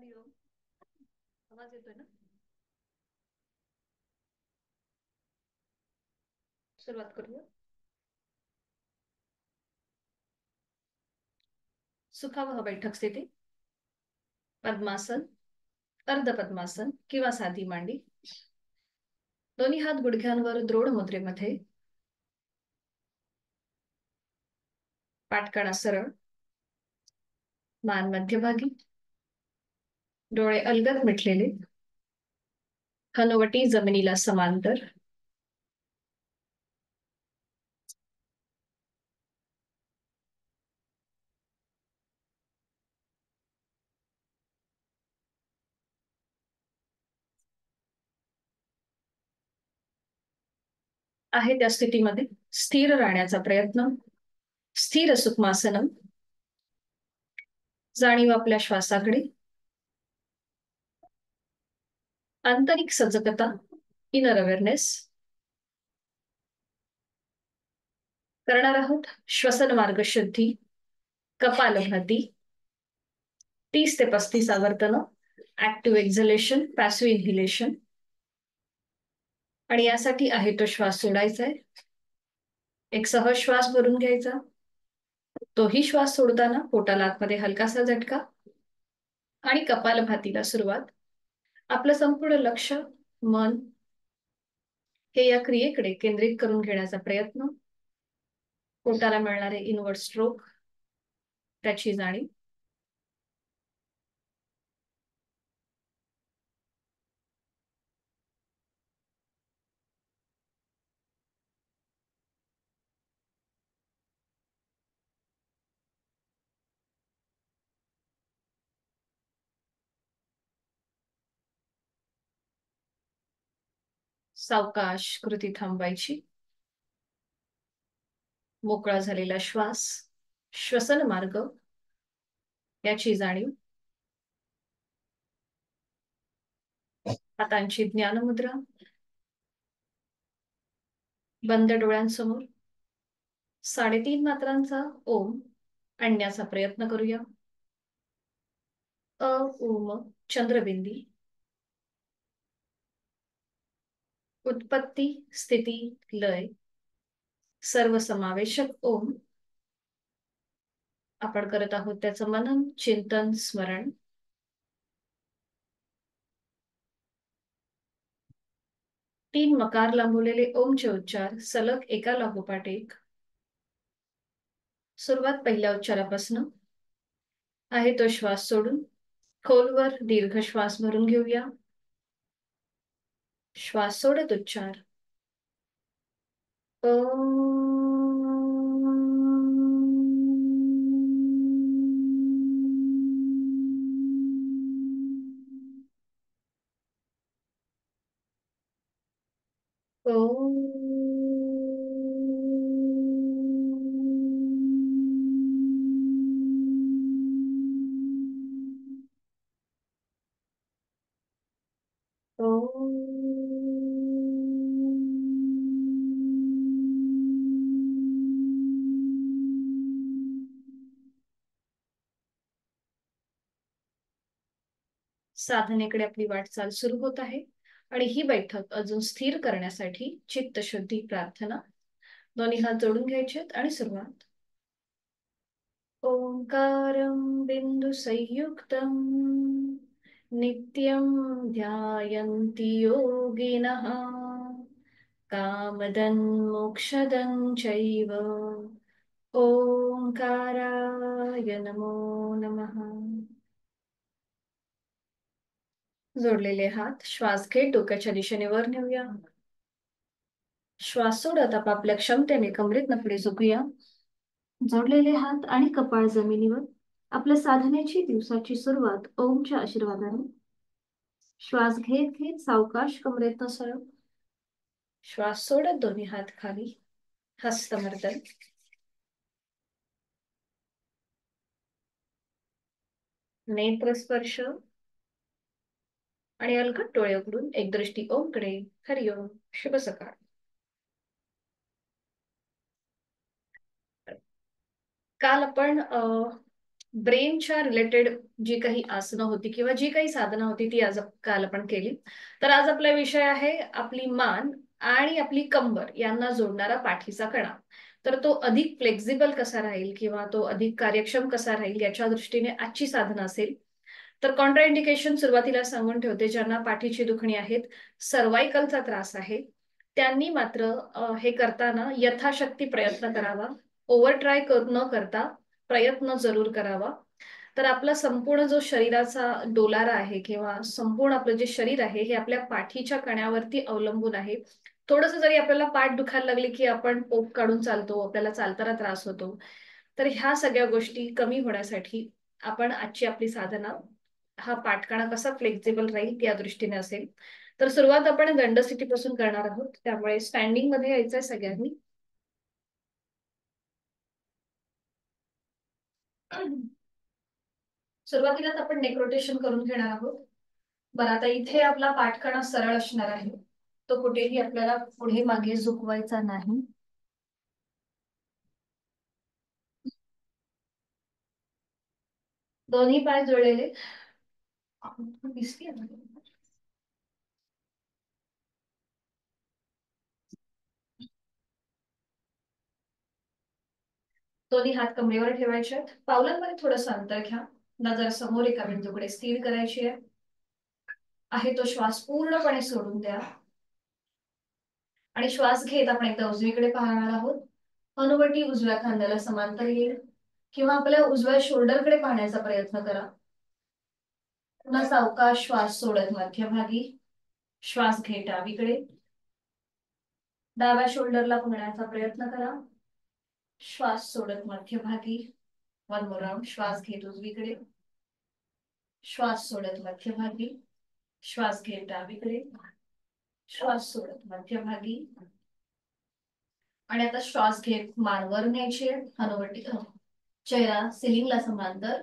हरिओम. आवाज येतोय ना? सुरुवात करूया. सुखावह बैठक स्थिती. पद्मासन, अर्ध पद्मासन किंवा साधी मांडी. दोन्ही हात गुडघ्यांवर द्रोड मुद्रेमध्ये. पाठकणा सरळ. मान मध्यभागी. डोळे अलगद मिटलेले. हनुवटी जमिनीला समांतर. आहे त्या स्थितीमध्ये स्थिर राहण्याचा प्रयत्न. स्थिर सुखमासनम. जाणीव आपल्या श्वासाकडे. आंतरिक सजगता, इनर अवेअरनेस. करणार आहोत श्वसन मार्ग शुद्धी. कपालभाती. 30 ते 35 आवर्तन. Active exhalation, passive inhalation. आणि यासाठी आहे तो श्वास सोडायचा आहे. एक सहज श्वास भरून घ्यायचा. तोही श्वास सोडताना पोटाला आतमध्ये हलकासा झटका. आणि कपालभातीला सुरुवात. आपलं संपूर्ण लक्ष, मन हे या क्रियेकडे केंद्रित करून घेण्याचा प्रयत्न. पोटाला मिळणारे इनवर्ड स्ट्रोक, त्याची जाणीव. सावकाश कृती थांबवायची. मोकळा झालेला श्वास, श्वसन मार्ग याची जाणीव. हातांची ज्ञानमुद्रा. बंद डोळ्यांसमोर 3.5 मात्रांचा ओम आणण्याचा प्रयत्न करूया. अ ओम चंद्रबिंदी. उत्पत्ती, स्थिती, लय. सर्वसमावेशक ओम. आपण करत आहोत त्याचं मनन, चिंतन, स्मरण. तीन मकार लांबवलेले ओमचे उच्चार सलग एका लागोपाठ एक. सुरुवात पहिल्या उच्चारापासून. आहे तो श्वास सोडून खोलवर दीर्घ श्वास भरून घेऊया. श्वास सोडत उच्चार. साधनेकडे आपली वाटचाल सुरू होत आहे. आणि ही बैठक अजून स्थिर करण्यासाठी चित्तशुद्धी, प्रार्थना. दोन्ही हात जोडून घ्यायचेत आणि सुरुवात. ओंकारं बिंदु संयुक्तं नित्यं ध्यायन्ति योगिनः कामदं मोक्षदं चैव. ओंकाराय नमो नमः. जोडलेले हात श्वास घेत डोक्याच्या दिशेने वर नेऊया. श्वास सोडत आपापल्या क्षमतेने कमरेतनं पुढे झुकूया. जोडलेले हात आणि कपाळ जमिनीवर. आपल्या साधनेची दिवसाची सुरुवात ओमच्या आशीर्वादाने. श्वास घेत घेत सावकाश कमरेतनं सरळ. श्वास सोडत दोन्ही हात खाली. हस्तमर्दन. नेत्र स्पर्श. आणि अलगद डोळे उघडून एक दृष्टी ओमकडे. हरिओम. शुभ सकाळ. काल आपण ब्रेनच्या रिलेटेड जी काही आसनं होती किंवा जी काही साधनं होती ती आज काल आपण केली. तर आज आपला विषय आहे आपली मान आणि आपली कंबर यांना जोडणारा पाठीचा कणा. तर तो अधिक फ्लेक्झिबल कसा राहील किंवा तो अधिक कार्यक्षम कसा राहील याच्या दृष्टीने आजची साधनं असेल. तर कॉन्ट्राइंडिकेशन सुरुवातीला सांगून ठेवते, ज्यांना पाठीची दुखणी आहेत, सर्व्हायकलचा त्रास आहे, त्यांनी मात्र हे करताना यथाशक्ती प्रयत्न करावा. ओव्हर ट्राय न करता प्रयत्न जरूर करावा. तर आपला संपूर्ण जो शरीराचा डोलारा आहे किंवा संपूर्ण आपलं जे शरीर आहे हे आपल्या पाठीच्या कण्यावरती अवलंबून आहे. थोडंसं जरी आपल्याला पाठ दुखायला लागली की आपण पोक काढून चालतो, आपल्याला चालताना त्रास होतो. तर ह्या सगळ्या गोष्टी कमी होण्यासाठी आपण आजची आपली साधना हा पाठकाणा कसा फ्लेक्झिबल राहील या दृष्टीने असेल. तर सुरुवात आपण दंडस्थितीपासून करणार आहोत, त्यामुळे स्टँडिंग मध्ये यायचंय सगळ्यांनी. सुरुवातीलाच आपण नेक रोटेशन करून घेणार आहोत. बरं, आता इथे आपला पाठकणा सरळ असणार आहे, तो कुठेही आपल्याला पुढे मागे झुकवायचा नाही. दोन्ही पाय जुळलेले दिसते. दोन्ही हात कमरेवर ठेवायचे आहेत. पावलांमध्ये थोडंसं अंतर घ्या. नजर समोर एका बिंदूकडे स्थिर करायची आहे तो श्वास पूर्णपणे सोडून द्या आणि श्वास घेत आपण एकदा उजवीकडे पाहणार आहोत. हनुवटी उजव्या खांद्याला समांतर येईल किंवा आपल्या उजव्या शोल्डरकडे पाहण्याचा प्रयत्न करा. पुन्हा सावकाश श्वास सोडत मध्यभागी श्वास घे डावीकडे. डाव्या शोल्डरला पाहण्याचा प्रयत्न करा. श्वास सोडत मध्यभागी. One more round. श्वास घेत उजवीकडे. श्वास सोडत मध्यभागी. श्वास घेत डावीकडे. श्वास सोडत मध्यभागी. आणि आता श्वास घेत मान वर न्यायची आहे. हनुवटी चेहरा सिलिंगला समांतर.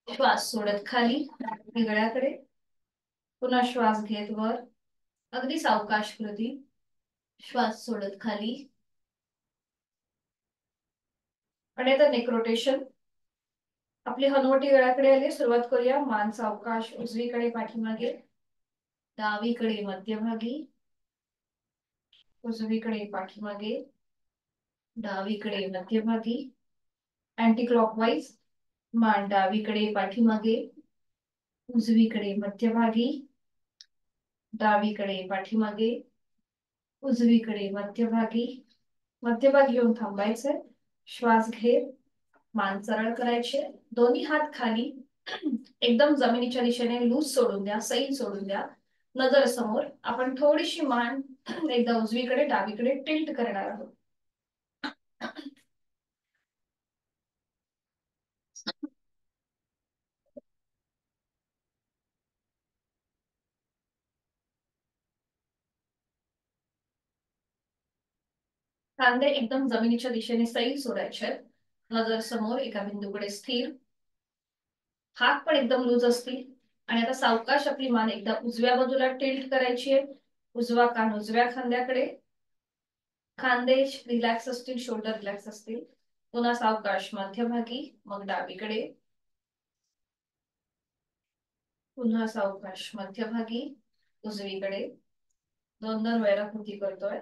श्वास सोडत खाली गळ्याकडे. पुन्हा श्वास घेत वर अगदी सावकाश कृती. श्वास सोडत खाली. आणि आता नेक रोटेशन. आपली हनुवटी गळ्याकडे आली. सुरुवात करूया. मान सावकाश उजवीकडे पाठीमागे. डावीकडे मध्यभागी. उजवीकडे पाठीमागे. डावीकडे मध्यभागी. Anti clockwise. मान डावीकडे पाठीमागे. उजवीकडे मध्यभागी. डावीकडे पाठीमागे. उजवीकडे मध्यभागी. मध्यभागी येऊन थांबायचंय. श्वास घेत मान सरळ करायचे. दोन्ही हात खाली. एकदम जमिनीच्या दिशेने लूज सोडून द्या, सैल सोडून द्या. नजर समोर. आपण थोडीशी मान एकदा उजवीकडे डावीकडे टिल्ट करणार आहोत. खांदे एकदम जमिनीच्या दिशेने सैल सोडायचे. नजर समोर एका बिंदूकडे स्थिर. हात पण एकदम लूज असतील. आणि आता सावकाश आपली मान एकदा उजव्या बाजूला टिल्ट करायची आहे. उजवा कान उजव्या खांद्याकडे. खांदे रिलॅक्स असतील, शोल्डर रिलॅक्स असतील. पुन्हा सावकाश मध्यभागी, मग डावीकडे. पुन्हा सावकाश मध्यभागी, उजवीकडे. दोन दोन वेळा कृती करतोय.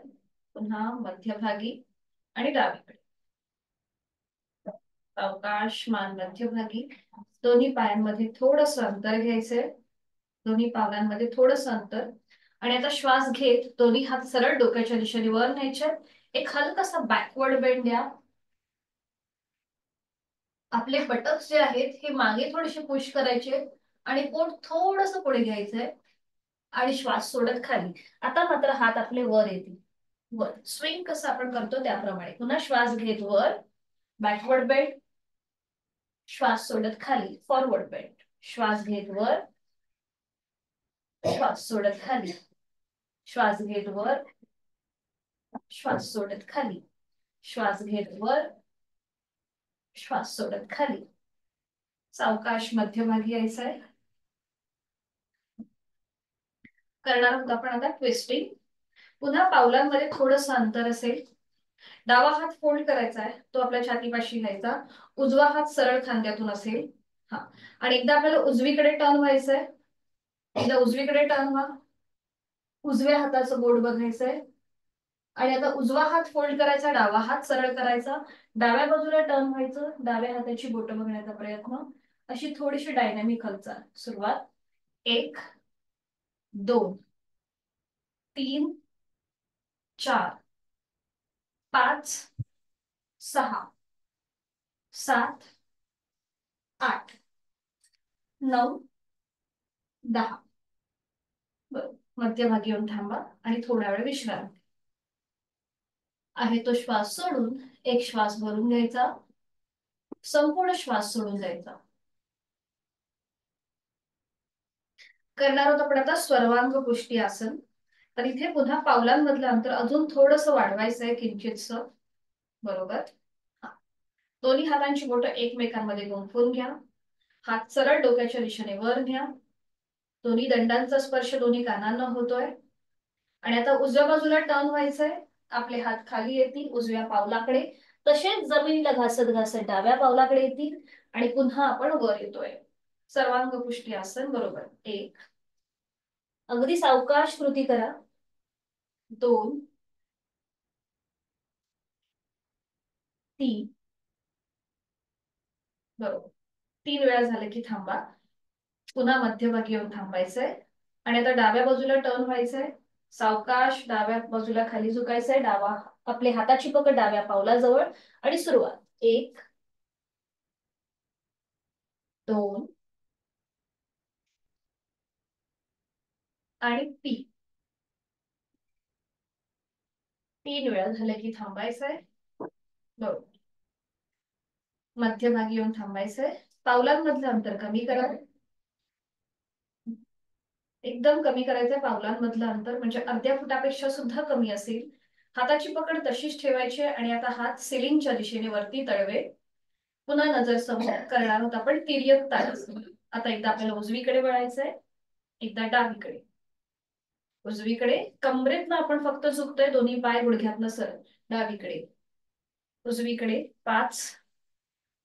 पुन्हा मध्यभागी आणि डावीकडे. सावकाश मान मध्यभागी. दोन्ही पायांमध्ये थोडंसं अंतर घ्यायचंय. दोन्ही पावलांमध्ये थोडंसं अंतर. आणि आता श्वास घेत दोन्ही हात सरळ डोक्याच्या दिशेने वर न्यायचे. एक हलकासा बॅकवर्ड बेंड द्या. आपले बटक्स जे आहेत हे मागे थोडेसे पुश करायचे आणि पोट थोडंसं पुढे घ्यायचंय आणि श्वास सोडत खाली. आता मात्र हात आपले वर येतील. वर स्विंग कसं आपण करतो त्याप्रमाणे. पुन्हा श्वास घेत वर बॅकवर्ड बेंड. श्वास सोडत खाली फॉरवर्ड बेंड. श्वास घेत वर. श्वास सोडत खाली. श्वास घेत वर. श्वास सोडत खाली. श्वास घेत वर. श्वास सोडत खाली. सावकाश मध्यभागी यायचंय. करणार आहोत आपण आता ट्विस्टिंग. पुन्हा पावलांमध्ये थोडंसं अंतर असेल. डावा हात फोल्ड करायचा आहे, तो आपल्या छातीपाशी घ्यायचा. उजवा हात सरळ खांद्यातून असेल. हा, आणि एकदा आपल्याला उजवीकडे टर्न व्हायचंय. एकदा उजवीकडे टर्न व्हा. उजव्या हाताचं बोट बघायचंय. आणि आता उजवा हात फोल्ड करायचा, डावा हात सरळ करायचा, डाव्या बाजूला टर्न व्हायचं, डाव्या हाताची बोटं बघण्याचा प्रयत्न. अशी थोडीशी डायनॅमिक हालचाल. सुरुवात. 1 2 3 4 5 6 7 8 9 10. बरं, मध्यभागी येऊन थांबा आणि थोडा वेळ विश्रांती. आहे तो श्वास सोडून एक श्वास भरून घ्यायचा, संपूर्ण श्वास सोडून जायचा. करणार आहोत आपण आता सर्वांग पुष्टी आसन. तर इथे पुन्हा पावलांमधलं अंतर अजून थोडंसं वाढवायचं आहे, किंचितस. बरोबर. दोन्ही हातांची बोटं एकमेकांमध्ये गुंफून घ्या. हात सरळ डोक्याच्या दिशेने वर न्या. दोन्ही दंडांचा स्पर्श दोन्ही कानांना होतोय. आणि आता उजव्या बाजूला टर्न व्हायचंय. आपले हात खाली येतील उजव्या पावलाकडे, तसेच जमिनीला घासत घासत डाव्या पावलाकडे येतील आणि पुन्हा आपण वर येतोय. सर्वांग पुष्टी आसन. बरोबर. 1 अगदी सावकाश कृती करा. 2 3 बरोबर. 3 वेळा झालं की थांबा. पुन्हा मध्यभागी येऊन थांबायचंय. आणि आता डाव्या बाजूला टर्न व्हायचंय. सावकाश डाव्या बाजूला खाली झुकायचंय. डावा आपले हाताची पकड डाव्या पावलाजवळ आणि सुरुवात. 1 2 आणि 3 वेळा झालं की थांबायचंय. बरोबर. मध्यभागी येऊन थांबायचंय. पावलांमधलं अंतर कमी करा. एकदम कमी करायचंय पावलांमधलं अंतर, म्हणजे अर्ध्या फुटापेक्षा सुद्धा कमी असेल. हाताची पकड तशीच ठेवायची आणि आता हात सिलिंगच्या दिशेने वरती तळवे. पुन्हा नजर समोर करणार आहोत आपण तिर्यक ताडासन. आता एकदा आपल्याला उजवीकडे वळायचंय, एकदा डावीकडे. उजवीकडे कमरेतनं आपण फक्त झुकतोय, दोन्ही पाय गुडघ्यातनं सरळ. डावीकडे. उजवीकडे 5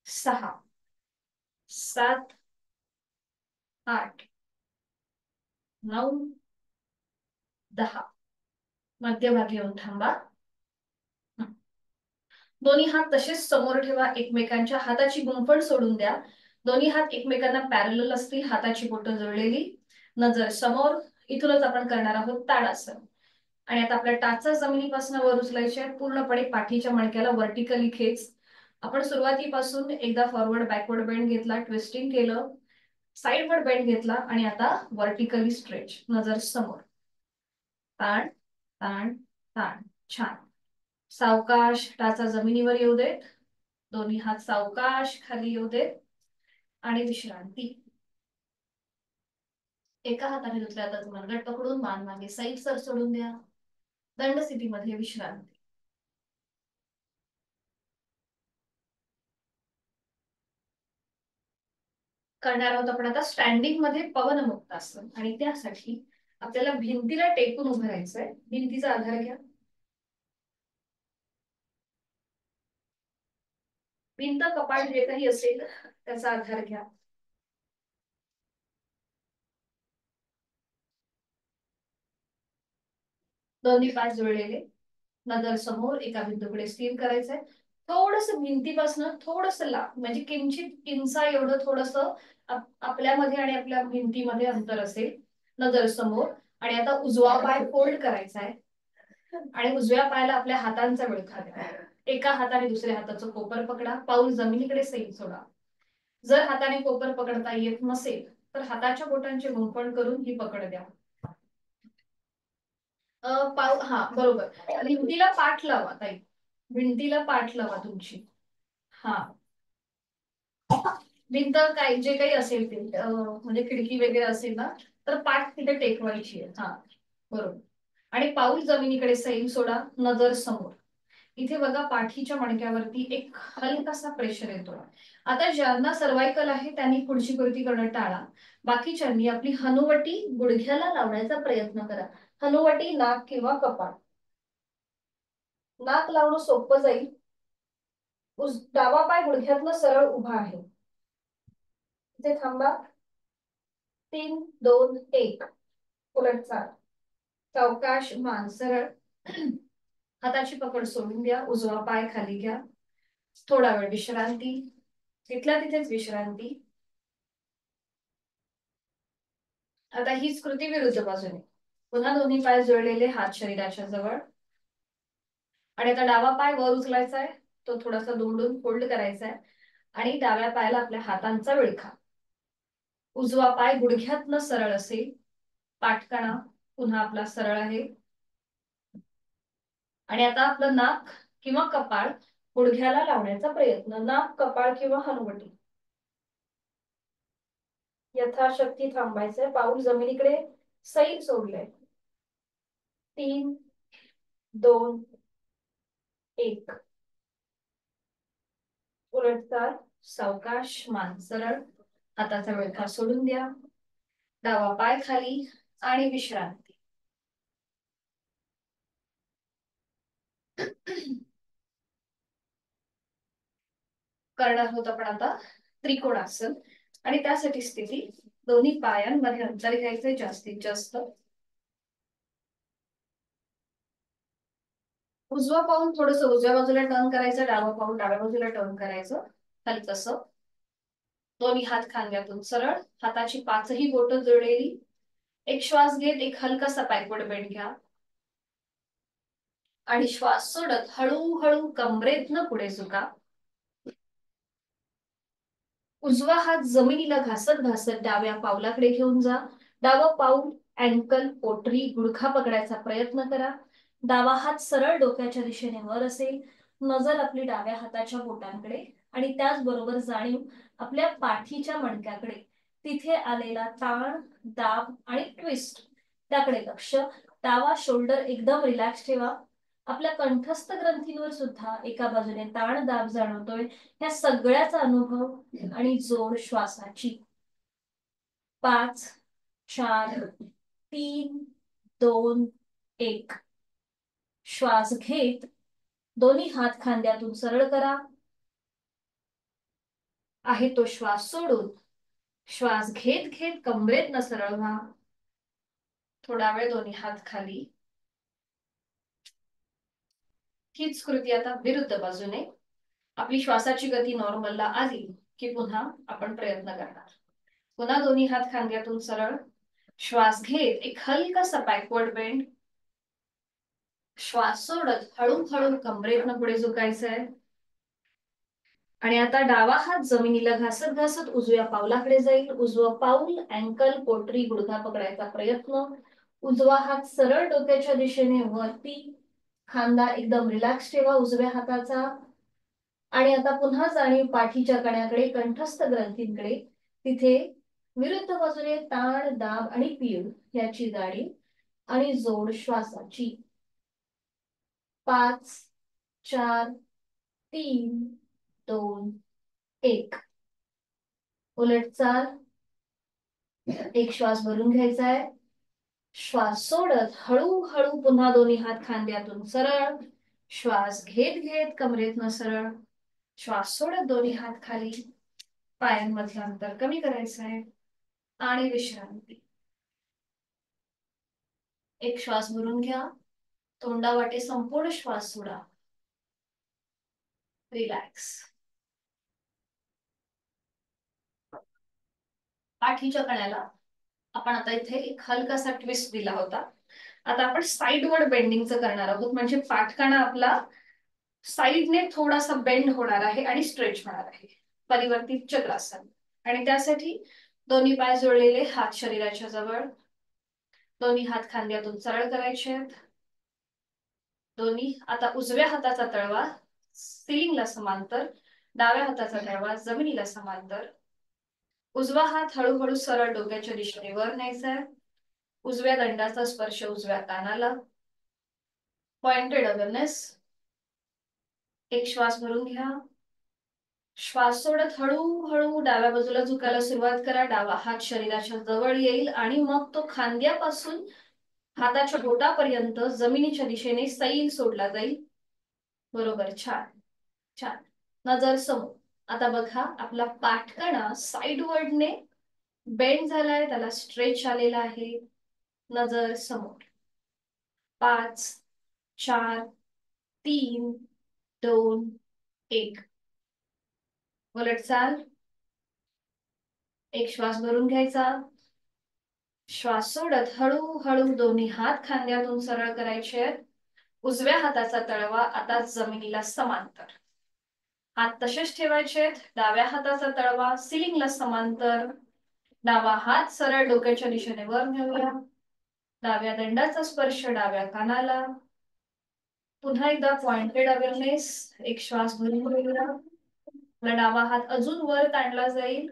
6 7 8 9 10. मध्यभागी येऊन थांबा. दोन्ही हात तसेच समोर ठेवा. एकमेकांच्या हाताची गुंफण सोडून द्या. दोन्ही हात एकमेकांना पॅरलल असतील, हाताची बोटं जुळलेली, नजर समोर. इथूनच आपण करणार आहोत ताडासन. आणि आता आपल्या टाचा जमिनीपासून वर उचलायचे आहेत. पूर्णपणे पाठीच्या मणक्याला व्हर्टिकली खेच. आपण सुरुवातीपासून एकदा फॉरवर्ड बॅकवर्ड बेंड घेतला, ट्विस्टिंग केलं, साइडवर्ड बेंड घेतला आणि आता व्हर्टिकली स्ट्रेच. नजर समोर. ताण ताण ताण. छान. सावकाश टाचा जमिनीवर येऊ देत. दोन्ही हात सावकाश खाली येऊ देत आणि विश्रांती. एका हाताने दुसऱ्या हाताचं मनगट पकडून मान मागे साईड सर सोडून द्या. दंड स्थितीमध्ये विश्रांती. करणार आहोत आपण आता स्टँडिंग मध्ये पवनमुक्त आसन. आणि त्यासाठी आपल्याला भिंतीला टेकून उभं राहायचंय. भिंतीचा आधार घ्या. भिंत कपाट जे काही असेल त्याचा आधार घ्या. दोन्ही पाय जुळलेले. नजर समोर एका बिंदूकडे स्थिर करायचंय. थोडस भिंतीपासून थोडस लांब, म्हणजे किंचित इंचा एवढं थोडस आपल्यामध्ये आणि आपल्या भिंतीमध्ये अंतर असेल. नजर समोर. आणि आता उजवा पाय फोल्ड करायचा आहे आणि उजव्या पायाला आपल्या हातांचा विळखा द्या. एका हाताने दुसऱ्या हाताचं कोपर पकडा. पाऊल जमिनीकडे सैल सोडा. जर हाताने कोपर पकडता येत नसेल तर हाताच्या बोटांचे गुंफण करून ही पकड द्या. हा बरोबर. भिंतीला पाठ लावा ताई. भिंतीला पाठ लावा तुमची. हा. भिंत काय जे काही असेल ते, म्हणजे खिडकी वगैरे असेल ना, तर पाठ तिथे टेकवायची आहे. हा बरोबर. आणि पाऊल जमिनीकडे सैल सोडा. नजर समोर. इथे बघा पाठीच्या मणक्यावरती एक हलकासा प्रेशर येतो. आता ज्यांना सर्वायकल आहे त्यांनी पुढची कृती करणं टाळा. बाकीच्यांनी आपली हनुवटी गुडघ्याला लावण्याचा प्रयत्न करा. हनुवटी नाक किंवा कपाळ. नाक लावणं सोपं जाईल. डावा पाय गुडघ्यातनं सरळ उभा आहे. इथे थांबा. 3 2 1. उलट चाल. सावकाश मान सरळ. हाताची पकड सोडून द्या. उजवा पाय खाली घ्या. थोडा वेळ विश्रांती. तिथल्या तिथेच विश्रांती. आता हीच कृती विरुद्ध बाजूने. पुन्हा दोन्ही पाय जोडलेले, हात शरीराच्या जवळ. आणि आता डावा पाय वर उचलायचा आहे. तो थोडासा दुमडून फोल्ड करायचा आहे आणि डाव्या पायाला आपल्या हातांचा विळखा. उजवा पाय गुडघ्यातनं सरळ असेल. पाठकणा पुन्हा आपला सरळ आहे. आणि आता आपलं नाक किंवा कपाळ गुडघ्याला लावण्याचा प्रयत्न. नाक, कपाळ किंवा हनुवटी. यथाशक्ती थांबायचंय. पाऊल जमिनीकडे सैल सोडलंय. 3 2 1. उलटचाल. सावकाश मान सरळ. हाताचा विळखा सोडून द्या. डावा पाय खाली आणि विश्रांती. करणार आहोत आपण आता त्रिकोणासन. आणि त्यासाठी स्थिती दोन्ही पायांमध्ये अंतर घ्यायचंय जास्तीत जास्त. उजवा पाऊल थोडस उजव्या बाजूला टर्न करायचं. डावा पाऊल डाव्या बाजूला टर्न करायचं. खाली तसं. दोन्ही हात खांद्यातून सरळ. हाताची पाचही बोटं जोडलेली. एक श्वास घेत एक हलकासा बॅकवर्ड बेंड घ्या. आणि श्वास सोडत हळूहळू कमरेतनं पुढे झुका. उजवा हात जमिनीला घासत घासत डाव्या पावलाकडे घेऊन जा. डावं पाऊल अँकल, पोटरी, गुडघा पकडायचा प्रयत्न करा. डावा हात सरळ डोक्याच्या दिशेने वर असेल. नजर आपली डाव्या हाताच्या बोटांकडे आणि त्याचबरोबर जाणीव आपल्या पाठीच्या मणक्याकडे. तिथे आलेला ताण, दाब आणि ट्विस्ट त्याकडे लक्ष. डावा शोल्डर एकदम रिलॅक्स ठेवा. आपल्या कंठस्थ ग्रंथींवर सुद्धा एका बाजूने ताण दाब जाणवतोय. या सगळ्याचा अनुभव आणि जोड श्वासाची. 5 4 3 2 1. श्वास घेत दोन्ही हात खांद्यातून सरळ करा. आहे तो श्वास सोडून श्वास घेत घेत कमरेतनं सरळ व्हा. थोडा वेळ दोन्ही हात खाली. हीच कृती आता विरुद्ध बाजूने. आपली श्वासाची गती नॉर्मलला आली की पुन्हा आपण प्रयत्न करणार. पुन्हा दोन्ही हात खांद्यातून सरळ. श्वास घेत एक हलकासा बॅकवर्ड बेंड. श्वास सोडत हळूहळू कमरेतनं पुढे झुकायचंय. आणि आता डावा हात जमिनीला घासत घासत उजव्या पावलाकडे जाईल. उजवं पाऊल अँकल, पोटरी, गुडघा पकडायचा प्रयत्न. उजवा हात सरळ डोक्याच्या दिशेने वरती. खांदा एकदम रिलॅक्स ठेवा उजव्या हाताचा. आणि आता पुन्हा जाणीव पाठीच्या कण्याकडे, कंठस्थ ग्रंथींकडे. तिथे विरुद्ध बाजूने ताण, दाब आणि पीळ याची जाणीव आणि जोड श्वासाची. 5 4 3 2 1. उलट चाल. एक श्वास भरून घ्यायचा आहे. श्वास सोडत हळूहळू पुन्हा दोन्ही हात खांद्यातून सरळ. श्वास घेत घेत कमरेतनं सरळ. श्वास सोडत दोन्ही हात खाली. पायांमधलं अंतर कमी करायचं आहे. आणि विश्रांती. एक श्वास भरून घ्या. तोंडावाटे संपूर्ण श्वास सोडा. रिलॅक्स. पाठीच्या कण्याला आपण आता इथे एक हलकासा ट्विस्ट दिला होता. आता आपण साइडवर्ड बेंडिंगचं करणार आहोत. म्हणजे पाठकणा आपला साइडने थोडासा बेंड होणार आहे आणि स्ट्रेच होणार आहे. परिवर्तित चक्रासन. आणि त्यासाठी दोन्ही पाय जोडलेले, हात शरीराच्या जवळ. दोन्ही हात खांद्यातून सरळ करायचे आहेत. दोन्ही आता उजव्या हाताचा तळवा सिलिंगला समांतर. डाव्या हाताचा तळवा जमिनीला समांतर. उजवा हात हळूहळू सरळ डोक्याच्या दिशेने वर न्यायचा आहे. उजव्या दंडाचा स्पर्श उजव्या कानाला. Pointed awareness. एक श्वास भरून घ्या. श्वास सोडत हळूहळू डाव्या बाजूला झुकायला सुरुवात करा. डावा हात शरीराच्या जवळ येईल आणि मग तो खांद्यापासून हाताच्या बोटापर्यंत जमिनीच्या दिशेने सैल सोडला जाईल. बरोबर. छान छान. नजर समोर. आता बघा आपला पाठकणा साइडवर्डने बेंड झालाय, त्याला स्ट्रेच आलेला आहे. नजर समोर. 5 4 3 2 1. उलट चाल. एक श्वास भरून घ्यायचा. श्वास सोडत हळूहळू दोन्ही हात खांद्यातून सरळ करायचे. उजव्या हाताचा तळवा आता जमिनीला समांतर. हात तसेच ठेवायचे. डाव्या हाताचा तळवा सिलिंगला समांतर. डावा हात सरळ डोक्याच्या दिशेने वर नेऊया. डाव्या दंडाचा स्पर्श डाव्या कानाला. पुन्हा एकदा पॉइंटेड अवेअरनेस. एक श्वास भरून घेऊया. डावा हात अजून वर ताणला जाईल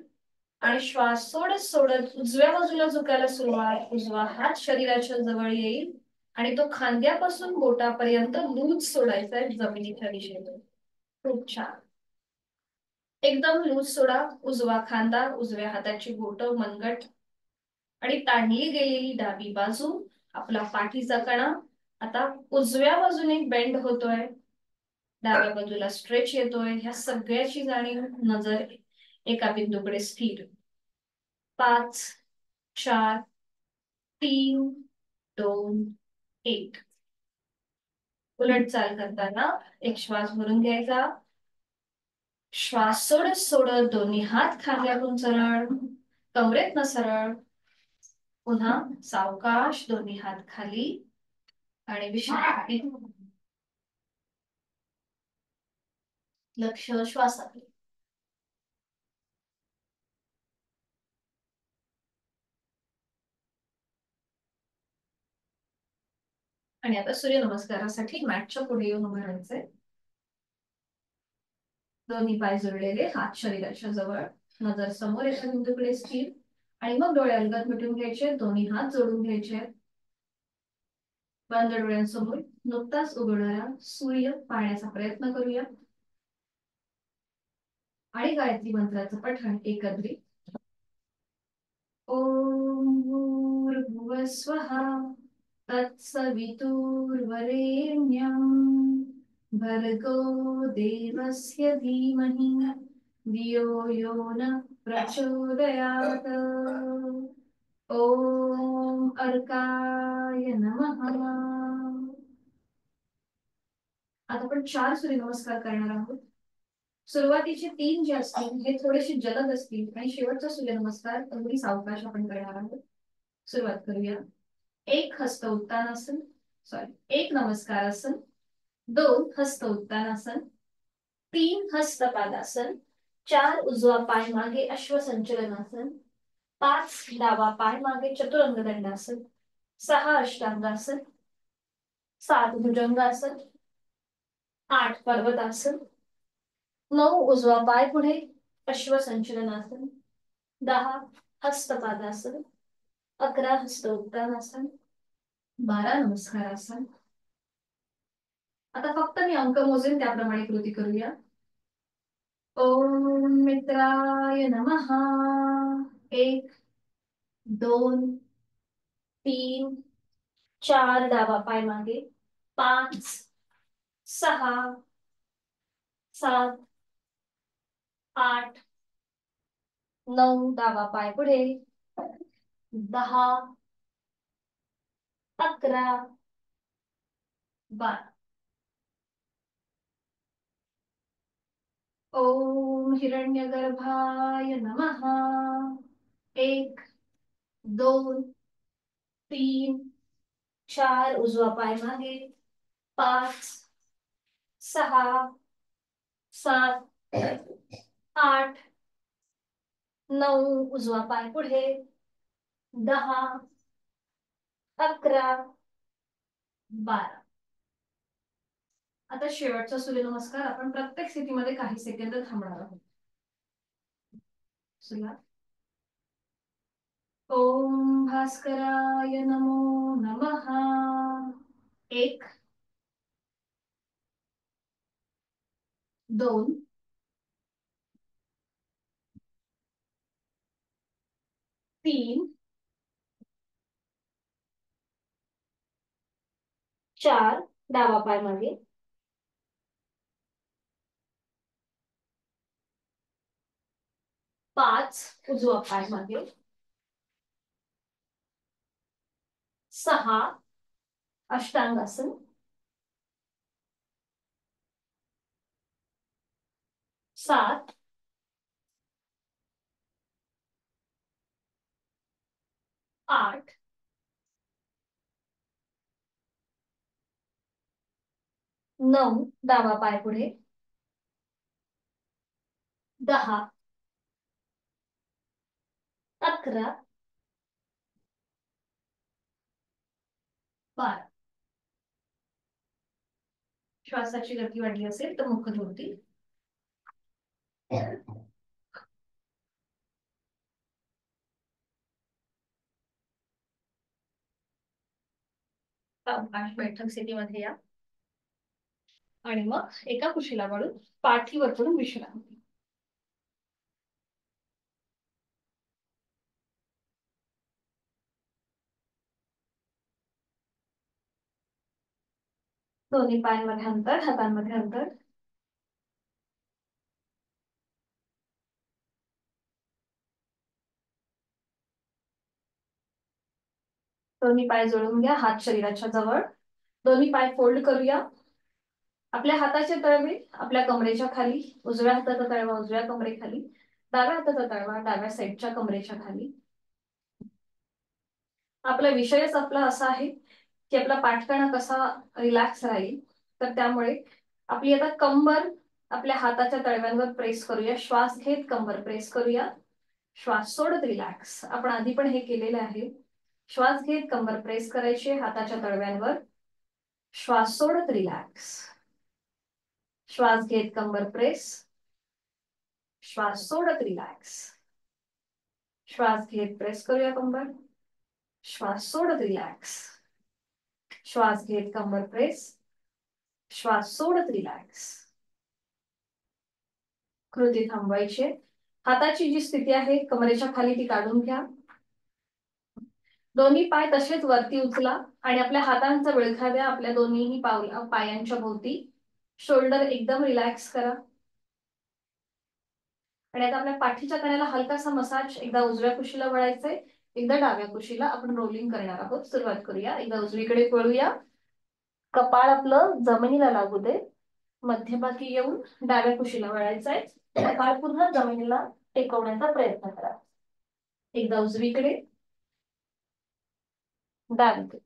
आणि श्वास सोडत सोडत उजव्या बाजूला झुकायला सुरुवात. उजवा हात शरीराच्या जवळ येईल आणि तो खांद्यापासून बोटापर्यंत लूज सोडायचा आहे जमिनीच्या दिशेने. खूप छान. एकदम लूज सोडा. उजवा खांदा, उजव्या हाताची बोट, मनगट आणि ताणली गेलेली डावी बाजू. आपला पाठीचा कणा आता उजव्या बाजूने बेंड होतोय, डाव्या बाजूला स्ट्रेच येतोय. ह्या सगळ्याची जाणीव. नजर एका बिंदूकडे स्थिर. 5 4 3 2 1. उलट चाल करताना एक श्वास भरून घ्यायचा. श्वास सोडत सोडत दोन्ही हात खांद्यातून सरळ, कमरेतनं सरळ. पुन्हा सावकाश दोन्ही हात खाली आणि विश्रांती. लक्ष श्वासाकडे. आणि आता सूर्यनमस्कारासाठी मॅटच्या पुढे येऊन उभं राहायचंय. दोन्ही पाय जोडलेले, हात शरीराच्या जवळ, नजर समोर एका बिंदूकडे स्थिर. आणि मग डोळे अलगद मिटून घ्यायचे. दोन्ही हात जोडून घ्यायचे. बंद डोळ्यांसमोर नुकताच उगवणारा सूर्य पाहण्याचा प्रयत्न करूया आणि गायत्री मंत्राचं पठण एकत्रित. ओम भूर्भुवः स्वः तत्सवितुर्वरेण्यं भर्गो देवस्य धीमहि धियो यो न प्रचोदयात्. ओम अर्काय नमः. आता आपण 4 सूर्यनमस्कार करणार आहोत. सुरुवातीचे 3 जे असतील हे थोडेसे जलद असतील आणि शेवटचा सूर्यनमस्कार अगदी सावकाश आपण करणार आहोत. सुरुवात करूया. 1 हस्त उत्तानासन, सॉरी 1 नमस्कारासन, 2 हस्त उत्तानासन, 3 हस्त पादासन, 4 उजवा पाय मागे अश्वसंचलनासन, 5 डावा पाय मागे चतुरंग दंडासन, 6 अष्टांगासन, 7 भुजंगासन, 8 पर्वतासन, 9 उजवा पाय पुढे अश्वसंचलनासन, 10 हस्तपादासन, 11 हस्त उत्तानासन, 12 नमस्कारासन. आता फक्त मी अंक मोजेन त्याप्रमाणे कृती करूया. ओम मित्राय नमः. 1 2 3 4 डावा पाय मागे, 5 6 7 8 9 डावा पाय पुढे, 10 11 12. ओम हिरण्यगर्भाय नमः. 1 2 3 4 उजवा पाय मागे, 5 6 7 8 9 उजवा पाय पुढे, 10 11 12. आता शेवटचा सूर्यनमस्कार आपण प्रत्येक स्थितीमध्ये काही सेकंद थांबणार आहोत. सुरुवात. ओम भास्कराय नमो नमः. 1 2 3 4 डावा पाय मागे, 5 6 7 8 9 उजवा पाय पुढे, 10 11 12. ओम भास्कराय नमो नमः. 1 2 3 4 डावा पाय मागे, 5 6 7 8 9 उजवा पाय पुढे, 10 11 12. 5 उजवा पाय मागे, 6 अष्टांगासन, 7 8 9 डावा पाय पुढे, 10 11 12. श्वासाची गती वाढली असेल तर मुख धोती. सावकाश बैठक स्थितीमध्ये या आणि मग एका कुशीला वळून पाठीवर पडून विश्रांती. दोन्ही पायांमध्ये अंतर, हातांमध्ये अंतर. दोन्ही पाय जोडून घ्या, हात शरीराच्या जवळ. दोन्ही पाय फोल्ड करूया. आपल्या हाताचे तळवे आपल्या कमरेच्या खाली, उजव्या हाताचा तळवा उजव्या कमरेखाली, डाव्या हाताचा तळवा डाव्या साईडच्या कमरेच्या खाली. आपला विषयच आपला असा आहे की आपला पाठकणा कसा रिलॅक्स राहील. तर त्यामुळे आपली आता कंबर आपल्या हाताच्या तळव्यांवर प्रेस करूया. श्वास घेत कंबर प्रेस करूया. श्वास सोडत रिलॅक्स. आपण आधी पण हे केलेलं आहे. श्वास घेत कंबर प्रेस करायची हाताच्या तळव्यांवर. श्वास सोडत रिलॅक्स. श्वास घेत कंबर प्रेस. श्वास सोडत रिलॅक्स. श्वास घेत प्रेस करूया कंबर. श्वास सोडत रिलॅक्स. श्वास घेत कंबर प्रेस. श्वास सोडत रिलॅक्स. कृती थांबवायची. हाताची जी स्थिती आहे कमरेच्या खाली ती काढून घ्या. दोन्ही पाय तसेच वरती उचला आणि आपल्या हातांचा विळखा द्या आपल्या दोन्ही पायांच्या भोवती. शोल्डर एकदम रिलॅक्स करा. आणि आता आपल्या पाठीच्या कण्याला हलकासा मसाज. एकदा उजव्या कुशीला वळायचंय, एकदा डाव्या कुशीला. आपण रोलिंग करणार आहोत. सुरुवात करूया. एकदा उजवीकडे वळूया. कपाळ आपलं जमिनीला लागू दे. मध्यभागी येऊन डाव्या कुशीला वळायचंय. कपाळ पुन्हा जमिनीला टेकवण्याचा प्रयत्न करा. एकदा उजवीकडे, डावीकडे.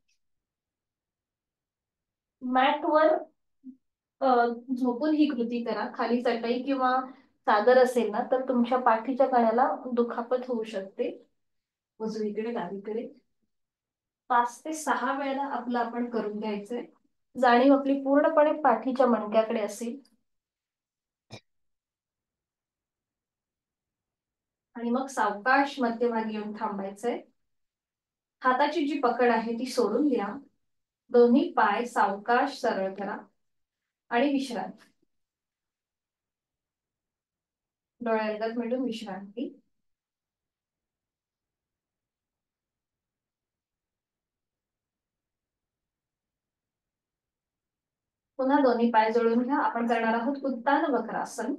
मॅटवर झोपून ही कृती करा. खाली चटई किंवा चादर असेल ना तर तुमच्या पाठीच्या कण्याला दुखापत होऊ शकते. उजवीकडे डावीकडे 5 ते 6 वेळा आपलं आपण करून घ्यायचंय. जाणीव आपली पूर्णपणे पाठीच्या मणक्याकडे असेल. आणि मग सावकाश मध्यभागी येऊन थांबायचंय. हाताची जी पकड आहे ती सोडून द्या. दोन्ही पाय सावकाश सरळ करा आणि विश्रांती. डोळ्यालगत मिळून विश्रांती. पुन्हा दोन्ही पाय जोडून घ्या. आपण करणार आहोत उत्तान वक्रासन.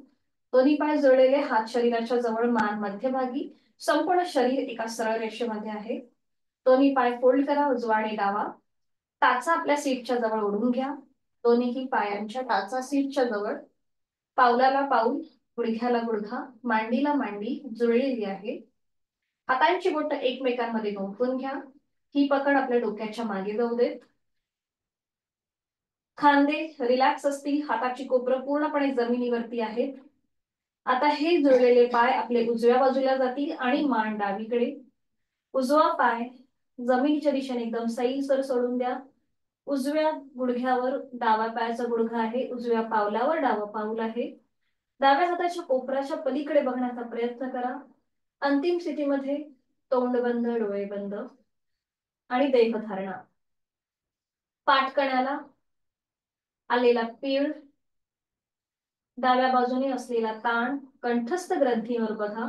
दोन्ही पाय जोडलेले, हात शरीराच्या जवळ, मान मध्यभागी, संपूर्ण शरीर एका सरळ रेषेमध्ये आहे. दोन्ही पाय फोल्ड करा, उजवा आणि डावा. टाचा आपल्या सीटच्या जवळ ओढून घ्या. दोन्ही पायांच्या टाचा सीटच्या जवळ. पावलाला पाऊल, गुडघ्याला गुडघा, मांडीला मांडी जुळलेली आहे. हातांची बोटं एकमेकांमध्ये गुंफून घ्या. ही पकड आपल्या डोक्याच्या मागे जाऊ देत. खांदे रिलॅक्स असतील. हाताची कोपरं पूर्णपणे जमिनीवरती आहेत. आता हे जुळलेले पाय आपले उजव्या बाजूला जातील आणि मान डावीकडे. उजवा पाय जमिनीच्या दिशेने एकदम सैलसर सोडून द्या. उजव्या गुडघ्यावर डावा पायाचा गुडघा आहे. उजव्या पावलावर डावं पाऊल आहे. डाव्या हाताच्या कोपराच्या पलीकडे बघण्याचा प्रयत्न करा. अंतिम स्थितीमध्ये तोंड बंद, डोळे बंद आणि देहधारणा. पाठकण्याला आलेला पीळ, डाव्या बाजूने असलेला ताण कंठस्थ ग्रंथीवर बघा.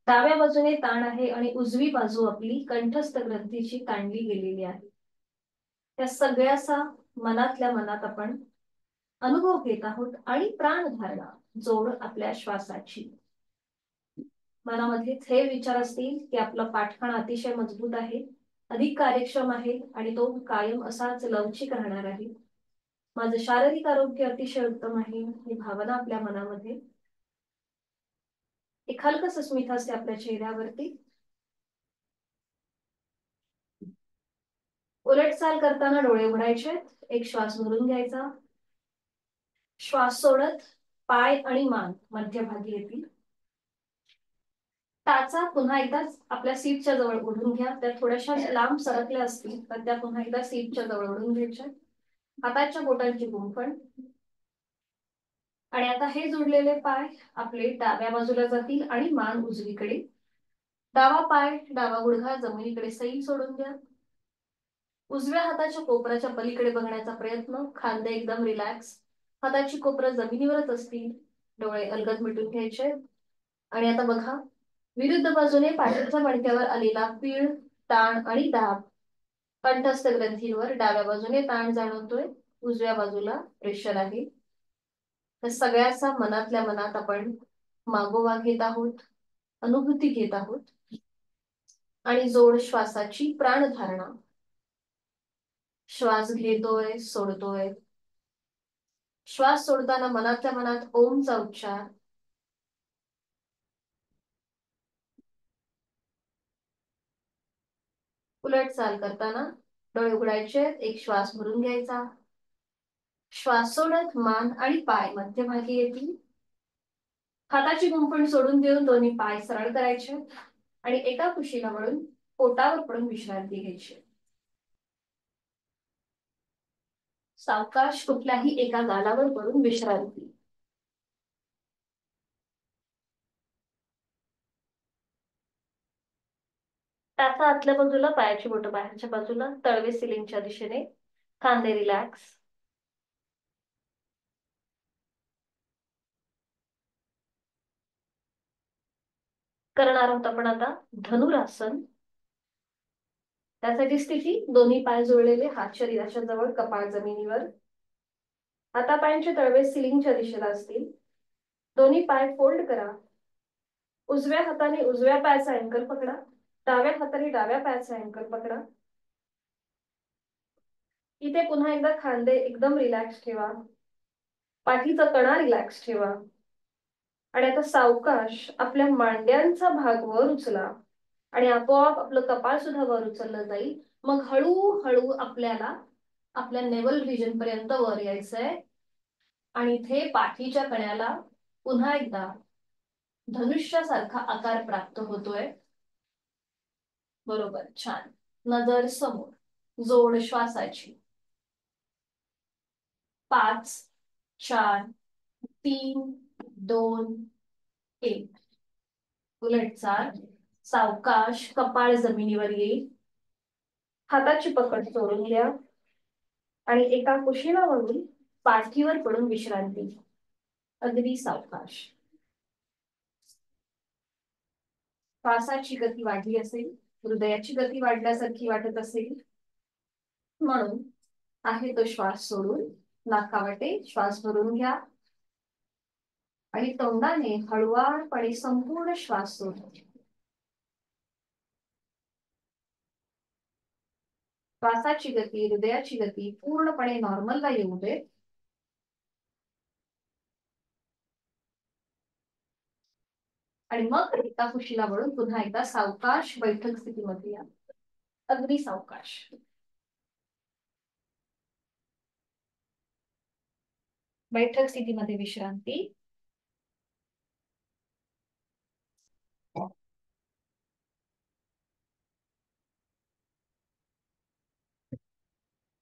डाव्या बाजूने ताण आहे आणि उजवी बाजू आपली कंठस्थ ग्रंथीची ताणली गेलेली आहे. त्या सगळ्याचा मनातल्या मनात आपण अनुभव घेत आहोत आणि प्राणधारणा, जोड आपल्या श्वासाची. मनामध्ये हे विचार असतील की आपला पाठखाना अतिशय मजबूत आहे, अधिक कार्यक्षम आहे आणि तो कायम असाच लवचिक राहणार आहे. माझं शारीरिक आरोग्य अतिशय उत्तम आहे ही भावना आपल्या मनामध्ये एक हलकस स्मित असते आपल्या चेहऱ्यावरती. उलट चाल करताना डोळे उघडायचे, एक श्वास भरून घ्यायचा, श्वास सोडत पाय आणि मान मध्यभागी येतील. टाचा पुन्हा एकदा आपल्या सीटच्या जवळ ओढून घ्या, त्या थोड्याशा लांब सरकल्या असतील तर त्या पुन्हा एकदा सीटच्या जवळ ओढून घ्यायच्या. हाताच्या बोटांची गुंफण. आणि आता हे जोडलेले पाय आपले डाव्या बाजूला जातील आणि मान उजवीकडे. डावा पाय डावा गुडघा जमिनीकडे सैल सोडून द्या. उजव्या हाताच्या कोपराच्या पलीकडे बघण्याचा प्रयत्न, खांदे एकदम रिलॅक्स, हाताची कोपरं जमिनीवरच असतील, डोळे अलगद मिटून घ्यायचे. आणि आता बघा, विरुद्ध बाजूने पाठीच्या मणक्यावर आलेला पीळ, ताण आणि दाब, कंठस्थ ग्रंथींवर डाव्या बाजूने ताण जाणवतोय, उजव्या बाजूला प्रेशर आहे. त्या सगळ्याचा मनातल्या मनात आपण मागोवा घेत आहोत, अनुभूती घेत आहोत. आणि जोड श्वासाची प्राणधारणा. श्वास घेतोय, सोडतोय. श्वास सोडताना मनातल्या मनात ओमचा उच्चार. उलट चाल करताना डोळे उघडायचे, एक श्वास भरून घ्यायचा, श्वास सोडत मान आणि पाय मध्यभागी येतील. हाताची गुंफण सोडून देऊन दोन्ही पाय सरळ करायचे आणि एका कुशीला वळून पोटावर पडून विश्रांती घ्यायची. सावकाश कुठल्याही एका गालावर पडून विश्रांती. टाचा आतल्या बाजूला, पायाची बोटं बाहेरच्या बाजूला, तळवे सिलिंगच्या दिशेने, खांदे रिलॅक्स. करणार आहोत आपण आता धनुरासन. त्यासाठी स्थिती, दोन्ही पाय जोडलेले, हात शरीराच्या जवळ, कपाळ जमिनीवर. हातापायांचे तळवे सिलिंगच्या दिशेला असतील. दोन्ही पाय फोल्ड करा. उजव्या हाताने उजव्या पायाचा अँकल पकडा, डाव्या हाताने डाव्या पायाचा अँकल पकडा. इथे पुन्हा एकदा खांदे एकदम रिलॅक्स ठेवा, पाठीचा कणा रिलॅक्स ठेवा. आणि आता सावकाश आपल्या मांड्यांचा भाग वर उचला आणि आपोआप आपलं कपाळ सुद्धा वर उचललं जाईल. मग हळूहळू आपल्याला आपल्या नेवल व्हिजन पर्यंत वर यायचंय. आणि इथे पाठीच्या कण्याला पुन्हा एकदा धनुष्यासारखा आकार प्राप्त होतोय. बरोबर, छान. नजर समोर, जोड श्वासाची. 5, 4, 3, 2, 1. उलट चाल. सावकाश कपाळ जमिनीवर येईल, हाताची पकड सोडून घ्या आणि एका कुशीला वळून पाठीवर पडून विश्रांती. अगदी सावकाश. श्वासाची गती वाढली असेल, हृदयाची गती वाढल्यासारखी वाटत असेल, म्हणून आहे तो श्वास सोडून नाकावाटे श्वास भरून घ्या आणि तोंडाने हळुवारपणे संपूर्ण श्वास सोडा. श्वासाची गती, हृदयाची गती पूर्णपणे नॉर्मलला येऊ दे. आणि मग एका कुशीला वळून पुन्हा एकदा सावकाश बैठक स्थितीमध्ये या, अगदी सावकाश. बैठक स्थितीमध्ये विश्रांती.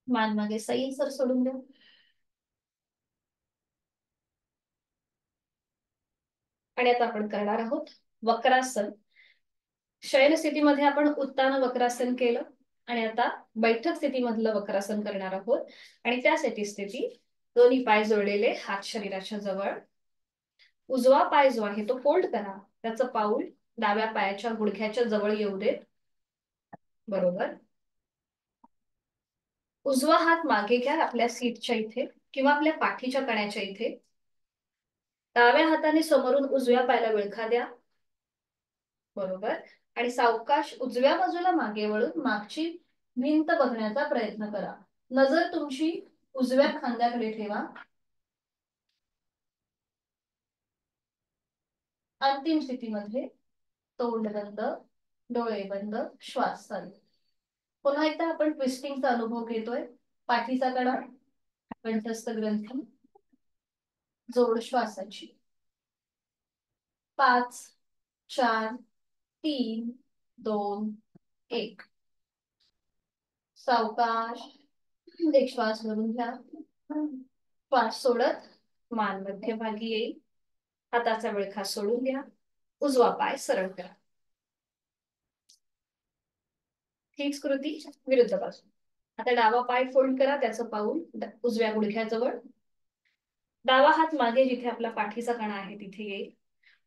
मान मागे सैल सर सोडून द्या. आणि आता आपण करणार आहोत वक्रासन. शयन स्थितीमध्ये आपण उत्तान वक्रासन केलं आणि आता बैठक स्थितीमधलं वक्रासन करणार आहोत. आणि त्यासाठी स्थिती, दोन्ही पाय जोडलेले, हात शरीराच्या जवळ. उजवा पाय जो आहे तो फोल्ड करा, त्याचं पाऊल डाव्या पायाच्या गुडघ्याच्या जवळ येऊ देत. बरोबर. उजवा हात मागे घ्या आपल्या सीटच्या इथे किंवा आपल्या पाठीच्या कण्याच्या इथे. डाव्या हाताने समोरून उजव्या पायाला विळखा द्या. बरोबर. आणि सावकाश उजव्या बाजूला मागे वळून मागची भिंत बघण्याचा प्रयत्न करा. नजर तुमची उजव्या खांद्याकडे ठेवा. अंतिम स्थितीमध्ये तोंड बंद, डोळे बंद, श्वास चालू. पुन्हा एकदा आपण ट्विस्टिंगचा अनुभव घेतोय. पाठीचा कणा, कंठस्थ ग्रंथी, जोड श्वासाची. 5, 4, 3, 2, 1. सावकाश एक श्वास भरून घ्या. श्वास सोडत मान मध्यभागी येईल. हाताचा विळखा सोडून घ्या. उजवा पाय सरळ करा. हीच कृती विरुद्ध बाजू. आता डावा पाय फोल्ड करा, त्याचं पाऊल उजव्या गुडघ्याजवळ. डावा हात मागे जिथे आपला पाठीचा कणा आहे तिथे येईल.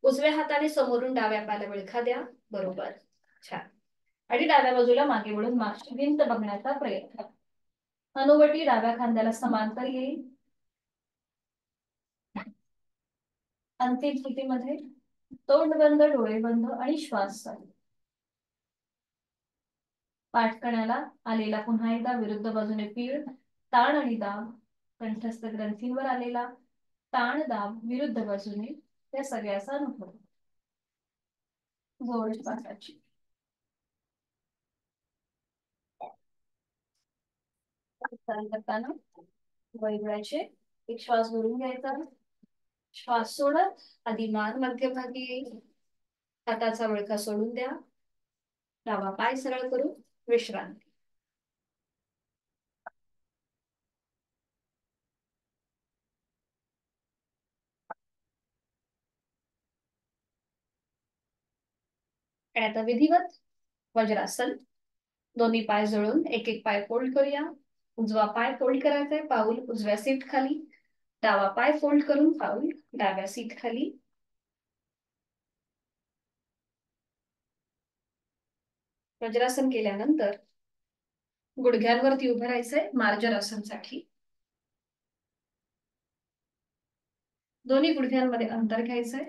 उजव्या हाताने समोरून डाव्या पायाला विळखा द्या. बरोबर, छान. आणि डाव्या बाजूला मागे वळून मागची भिंत बघण्याचा प्रयत्न. हनुवटी डाव्या खांद्याला समांतर येईल. अंतिम स्थितीमध्ये तोंड बंद, डोळे बंद आणि श्वास चालू. पाठकण्याला आलेला पुन्हा एकदा विरुद्ध बाजूने पीळ, ताण आणि दाब. कंठस्थ ग्रंथींवर आलेला ताण दाब विरुद्ध बाजूने, त्या सगळ्याचा अनुभव. जोड श्वासाची. चालू करताना वैगळ्याचे एक श्वास भरून घ्यायचा. श्वास सोडत आधी मान मध्यभागी येईल. हाताचा विळखा सोडून द्या. डावा पाय सरळ करून विश्रांती. आणि आता विधिवत वज्रासन. दोन्ही पाय जोडून एक एक पाय फोल्ड करूया. उजवा पाय फोल्ड करायचा आहे, पाऊल उजव्या सीट खाली. डावा पाय फोल्ड करून पाऊल डाव्या सीट खाली. वज्रासन केल्यानंतर गुडघ्यांवरती उभं राहायचंय मार्जरासनसाठी. दोन्ही गुडघ्यांमध्ये अंतर घ्यायचंय.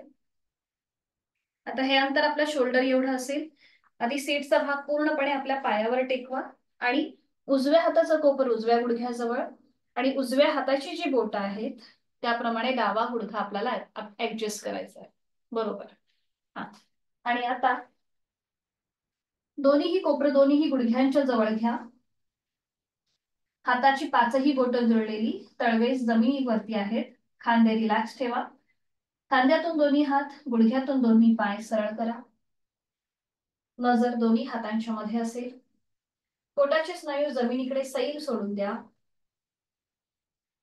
आता हे अंतर आपल्या शोल्डर एवढं असेल. आधी सीटचा भाग पूर्णपणे आपल्या पायावर टेकवा आणि उजव्या हाताचा कोपर उजव्या गुडघ्याजवळ आणि उजव्या हाताची जी बोटं आहेत त्याप्रमाणे डावा गुडघा आपल्याला ऍडजस्ट करायचा आहे. बरोबर. हा. आणि आता दोन्हीही कोपर दोन्हीही गुडघ्यांच्या जवळ घ्या. हाताची पाचही बोटं जुळलेली, तळवे जमिनीवरती आहेत. खांदे रिलॅक्स ठेवा. खांद्यातून दोन्ही हात, गुडघ्यातून दोन्ही पाय सरळ करा. नजर दोन्ही हातांच्या मध्ये असेल. पोटाचे स्नायू जमिनीकडे सैल सोडून द्या.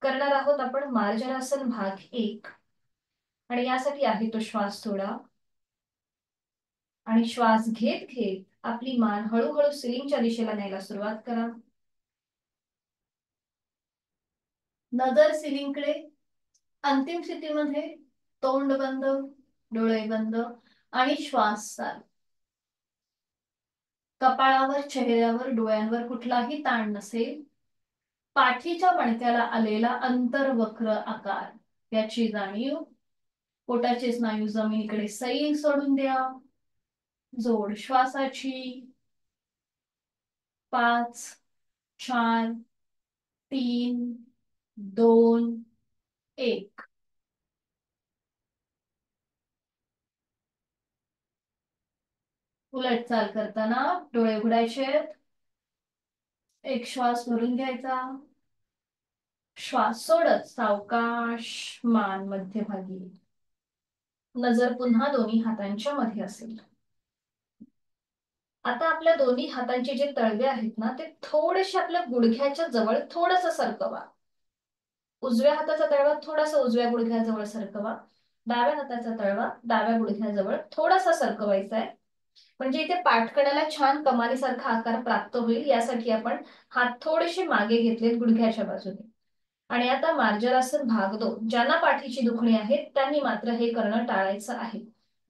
करणार आहोत आपण मार्जरासन भाग 1. आणि यासाठी आहे तो श्वास सोडा. आणि श्वास घेत घेत आपली मान हळूहळू सिलिंगच्या दिशेला न्यायला सुरुवात करा. नजर सिलिंगकडे. अंतिम स्थितीमध्ये तोंड बंद, डोळे बंद आणि श्वास चालू. कपाळावर, चेहऱ्यावर, डोळ्यांवर कुठलाही ताण नसेल. पाठीच्या मणक्याला आलेला अंतर्वक्र आकार याची जाणीव. पोटाचे स्नायू जमिनीकडे सैल सोडून द्या. जोड श्वासाची. 5, 4, 3, 2, 1. उलट चाल करताना डोळे उघडायचे. एक श्वास भरून घ्यायचा. श्वास सोडत सावकाश मान मध्यभागी. नजर पुन्हा दोन्ही हातांच्या मध्ये असेल. आता आपल्या दोन्ही हातांचे जे तळवे आहेत ना ते थोडेसे आपल्या गुडघ्याच्या जवळ थोडस सरकवा. उजव्या हाताचा तळवा थोडासा उजव्या गुडघ्याजवळ सरकवा. डाव्या हाताचा तळवा डाव्या गुडघ्याजवळ थोडासा सरकवायचा आहे. म्हणजे इथे पाठकण्याला छान कमानीसारखा आकार प्राप्त होईल यासाठी आपण हात थोडेसे मागे घेतलेत गुडघ्याच्या बाजूने. आणि आता मार्जरासन भाग 2. ज्यांना पाठीची दुखणी आहे त्यांनी मात्र हे करणं टाळायचं आहे.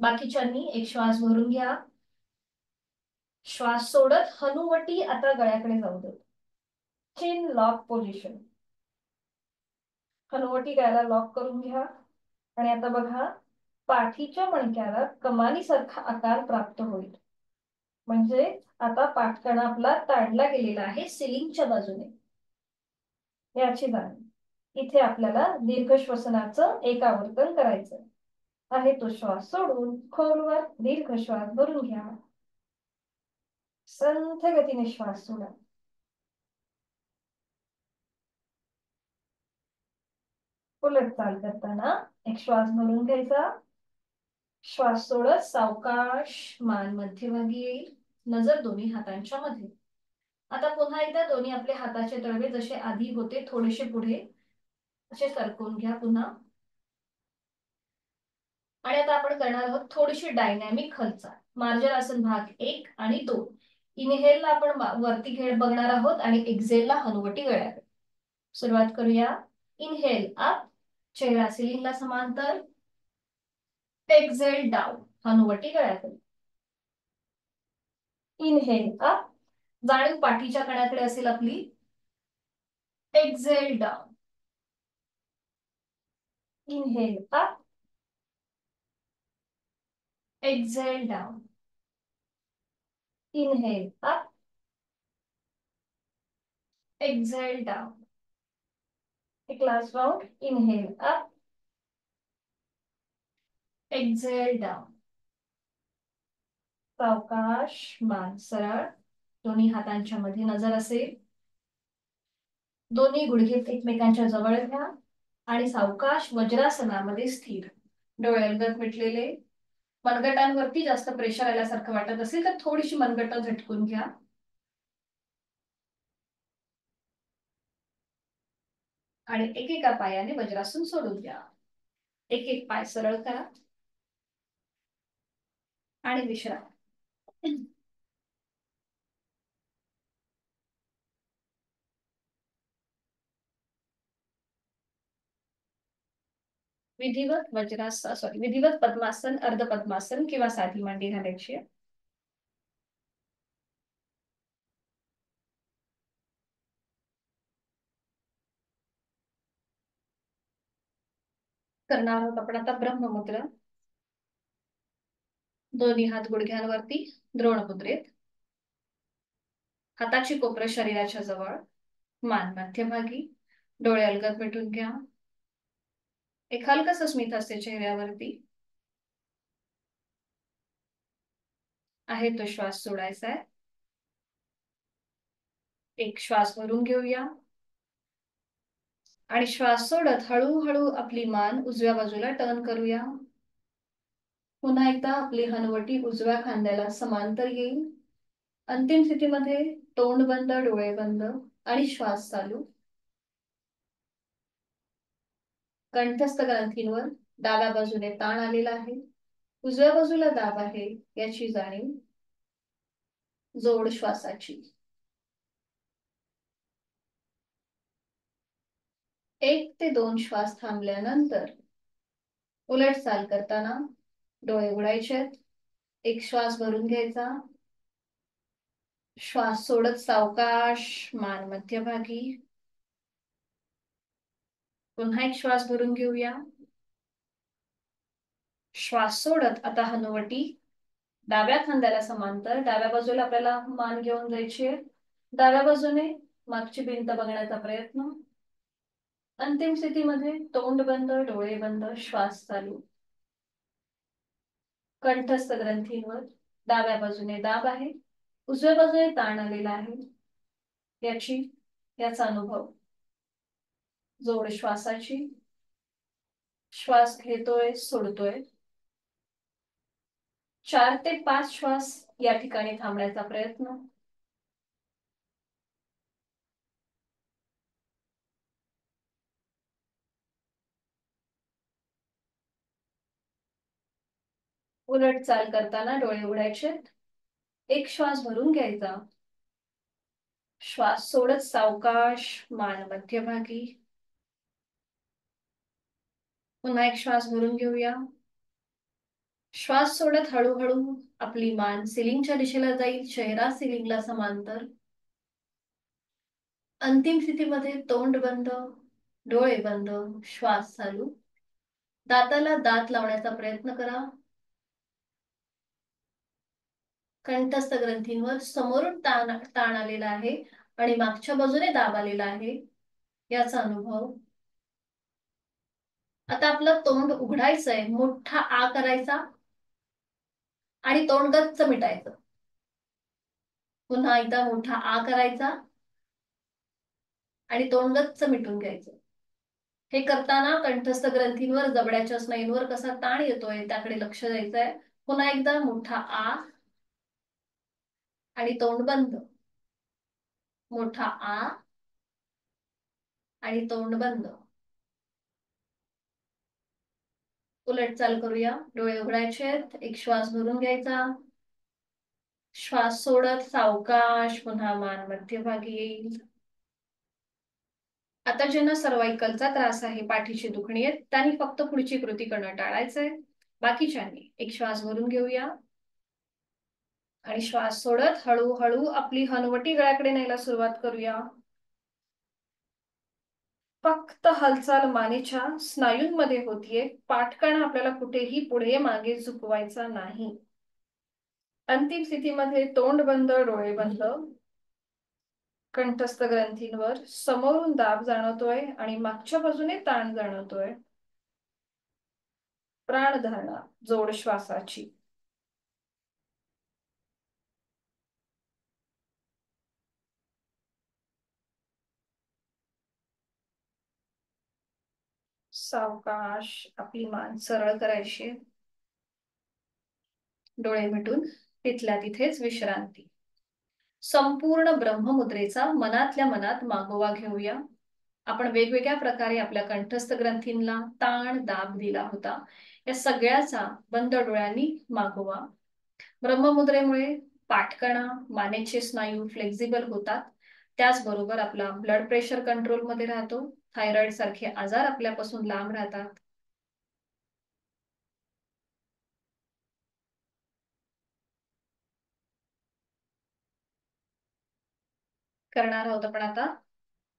बाकीच्यांनी एक श्वास भरून घ्या. श्वास सोडत हनुवटी आता गळ्याकडे जाऊ दे. चिन लॉक पोझिशन. हनुवटी गळ्याला लॉक करून घ्या. आणि आता बघा पाठीच्या मणक्याला कमानीसारखा आकार प्राप्त होईल. म्हणजे आता पाठकणा आपला ताणला गेलेला आहे सिलिंगच्या बाजूने, याची जाणीव. इथे आपल्याला दीर्घ श्वसनाचं एक आवर्तन करायचं आहे. तो श्वास सोडून खोलवर दीर्घ श्वास भरून घ्या. संथ गतीने श्वास सोडा. उलट चाल करताना एक श्वास भरून घ्यायचा, श्वास सोडत सावकाश मान मध्यभागी येईल, नजर दोन्ही हातांच्या मध्ये. आता पुन्हा एकदा दोन्ही आपले हाताचे तळवे जसे आधी होते थोडेसे पुढे असे सरकवून घ्या पुन्हा. आणि आता आपण करणार आहोत थोडीशी डायनॅमिक हालचाल. मार्जरासन भाग 1 आणि 2. इनहेलला आपण वरती खेळ बघणार आहोत आणि एक्झेलला हनुवटी गळ्याकडे. सुरुवात करूया. इनहेल अप, चेहरा सिलिंगला समांतर. एक्झेल डाऊन, हनुवटी गळ्याकडे. इनहेल अप, जाणीव पाठीच्या कण्याकडे असेल आपली. Exhale down. Inhale up, exhale down. Inhale up, exhale down. एक last round. Inhale up, exhale down. सावकाश मान सरळ, दोन्ही हातांच्या मध्ये नजर असेल. दोन्ही गुडघे एकमेकांच्या जवळ घ्या आणि सावकाश वज्रासनामध्ये स्थिर. डोळे अलगद मिटलेले. मनगटांवरती जास्त प्रेशर आल्यासारखं वाटत असेल तर थोडीशी मनगट झटकून घ्या. आणि एकेका पायाने वज्रासन सोडून द्या. एक एक पाय सरळ करा आणि विश्राम. विधिवत पद्मासन, अर्ध पद्मासन किंवा साधी मांडी घालायची. करणार आहोत आपण आता ब्रह्ममुद्रा. दोन्ही हात गुडघ्यांवरती द्रोण मुद्रेत. हाताची कोपरं शरीराच्या जवळ, मान मध्यभागी. डोळे अलगद मिटून घ्या. एक हलकस स्मित असते चेहऱ्यावरती. आहे तो श्वास सोडायचा आहे. एक श्वास भरून घेऊया आणि श्वास सोडत हळूहळू आपली मान उजव्या बाजूला टर्न करूया. पुन्हा एकदा आपली हनुवटी उजव्या खांद्याला समांतर येईल. अंतिम स्थितीमध्ये तोंड बंद, डोळे बंद आणि श्वास चालू. कंठस्थ ग्रंथींवर डाव्या बाजूने ताण आलेला आहे, उजव्या बाजूला दाब आहे याची जाणीव. जोड श्वासाची. 1 ते 2 श्वास थांबल्यानंतर उलट चाल करताना डोळे उघडायचे. एक श्वास भरून घ्यायचा, श्वास सोडत सावकाश मान मध्यभागी. पुन्हा एक श्वास भरून घेऊया. श्वास सोडत आता हनुवटी डाव्या खांद्याला समांतर. डाव्या बाजूला आपल्याला मान घेऊन जायची आहे. डाव्या बाजूने मागची भिंत बघण्याचा प्रयत्न. अंतिम स्थितीमध्ये तोंड बंद, डोळे बंद, श्वास चालू. कंठस्थ ग्रंथींवर डाव्या बाजूने दाब आहे, उजव्या बाजूने ताण आलेला आहे याचा अनुभव. जोड श्वासाची. श्वास घेतोय, सोडतोय. 4 ते 5 श्वास या ठिकाणी थांबण्याचा प्रयत्न. उलट चाल करताना डोळे उघडायचे. एक श्वास भरून घ्यायचा, श्वास सोडत सावकाश मान मध्यभागी. पुन्हा एक श्वास भरून घेऊया. श्वास सोडत हळूहळू आपली मान सिलिंगच्या दिशेला जाईल, चेहरा सिलिंगला समांतर. अंतिम स्थितीमध्ये तोंड बंद, डोळे बंद, श्वास चालू. दाताला दात लावण्याचा प्रयत्न करा. कंठस्थ ग्रंथींवर समोरून ताण ताण आलेला आहे आणि मागच्या बाजूने दाब आलेला आहे याचा अनुभव. आता आपलं तोंड उघडायचंय, मोठा आ करायचा आणि तोंड गच्च मिटायचं. पुन्हा एकदा मोठा आ करायचा आणि तोंड गच्च मिटून घ्यायचं. हे करताना कंठस्थ ग्रंथींवर, जबड्याच्या स्नायूंवर कसा ताण येतोय त्याकडे लक्ष द्यायचंय. पुन्हा एकदा मोठा आ आणि तोंड बंद. मोठा आ आणि तोंड बंद. उलट चाल करूया. डोळे उघडायचे, एक श्वास भरून घ्यायचा, श्वास सोडत सावकाश पुन्हा मान मध्यभागी येईल. आता ज्यांना सर्वाइकलचा त्रास आहे, पाठीची दुखणी आहे, त्यांनी फक्त पुढची कृती करणं टाळायचंय. बाकीच्यांनी एक श्वास भरून घेऊया आणि श्वास सोडत हळूहळू आपली हनवटी गळ्याकडे न्यायला सुरुवात करूया. फक्त हालचाल मानेच्या स्नायूंमध्ये होतीये. पाठकणा आपल्याला कुठेही पुढे मागे झुकवायचा नाही. अंतिम स्थितीमध्ये तोंड बंद, डोळे बंद. कंठस्थ ग्रंथींवर समोरून दाब जाणवतोय आणि मागच्या बाजूने ताण जाणवतोय. प्राणधारणा, जोड श्वासाची. सावकाश आपली मान सरळ करायची. डोळे मिटून तिथल्या तिथेच विश्रांती. संपूर्ण ब्रह्ममुद्रेचा मनातल्या मनात मागोवा घेऊया. आपण वेगवेगळ्या प्रकारे आपल्या कंठस्थ ग्रंथींना ताण दाब दिला होता. या सगळ्याचा बंद डोळ्यांनी मागोवा. ब्रह्ममुद्रेमुळे पाठकणा, मानेचे स्नायू फ्लेक्झिबल होतात. त्याचबरोबर आपला ब्लड प्रेशर कंट्रोलमध्ये राहतो. थायरॉइड सारखे आजार आपल्यापासून लांब राहतात. करणार आहोत आपण आता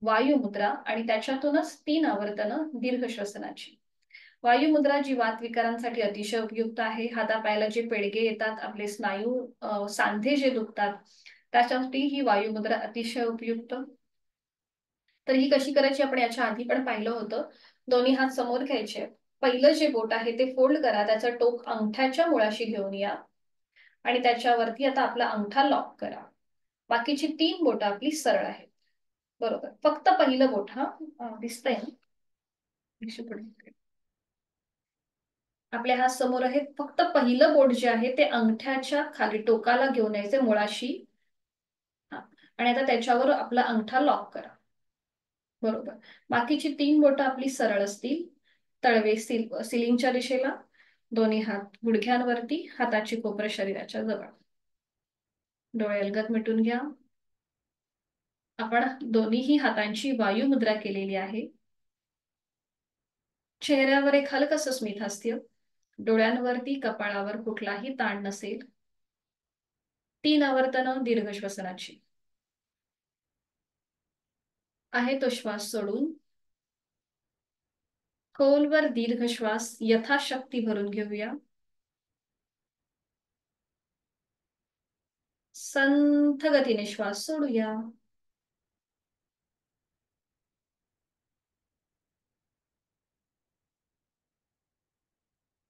वायुमुद्रा आणि त्याच्यातूनच 3 आवर्तनं दीर्घ श्वसनाची. वायुमुद्रा जी वातविकारांसाठी अतिशय उपयुक्त आहे. हातापायाला जे पेडगे येतात, आपले स्नायू सांधे जे दुखतात, त्याच्यासाठी ही वायुमुद्रा अतिशय उपयुक्त. तर ही कशी करायची आपण याच्या आधी पण पाहिलं होतं. दोन्ही हात समोर घ्यायचे. पहिलं जे बोट आहे ते फोल्ड करा, त्याचं टोक अंगठ्याच्या मुळाशी घेऊन या आणि त्याच्यावरती आता आपला अंगठा लॉक करा. बाकीची 3 बोटं आपली सरळ आहेत. बरोबर. फक्त पहिलं बोट दिसतंय ना? आपले हात समोर आहेत. फक्त पहिलं बोट जे आहे ते अंगठ्याच्या खाली टोकाला घेऊन यायचे, मुळाशी. आणि आता त्याच्यावर आपला अंगठा लॉक करा. बरोबर. बाकीची 3 बोटं आपली सरळ असतील. तळवे सिलिंगच्या दिशेला. दोन्ही हात गुडघ्यांवरती, हाताची कोपरं शरीराच्या जवळ. डोळे अलगद मिटून घ्या. आपण दोन्हीही हातांची वायुमुद्रा केलेली आहे. चेहऱ्यावर एक हलकसं स्मित हास्य. डोळ्यांवरती, कपाळावर कुठलाही ताण नसेल. 3 आवर्तनं दीर्घ श्वसनाची. आहे तो श्वास सोडून खोलवर दीर्घ श्वास यथाशक्ती भरून घेऊया. संथ गतीने श्वास सोडूया.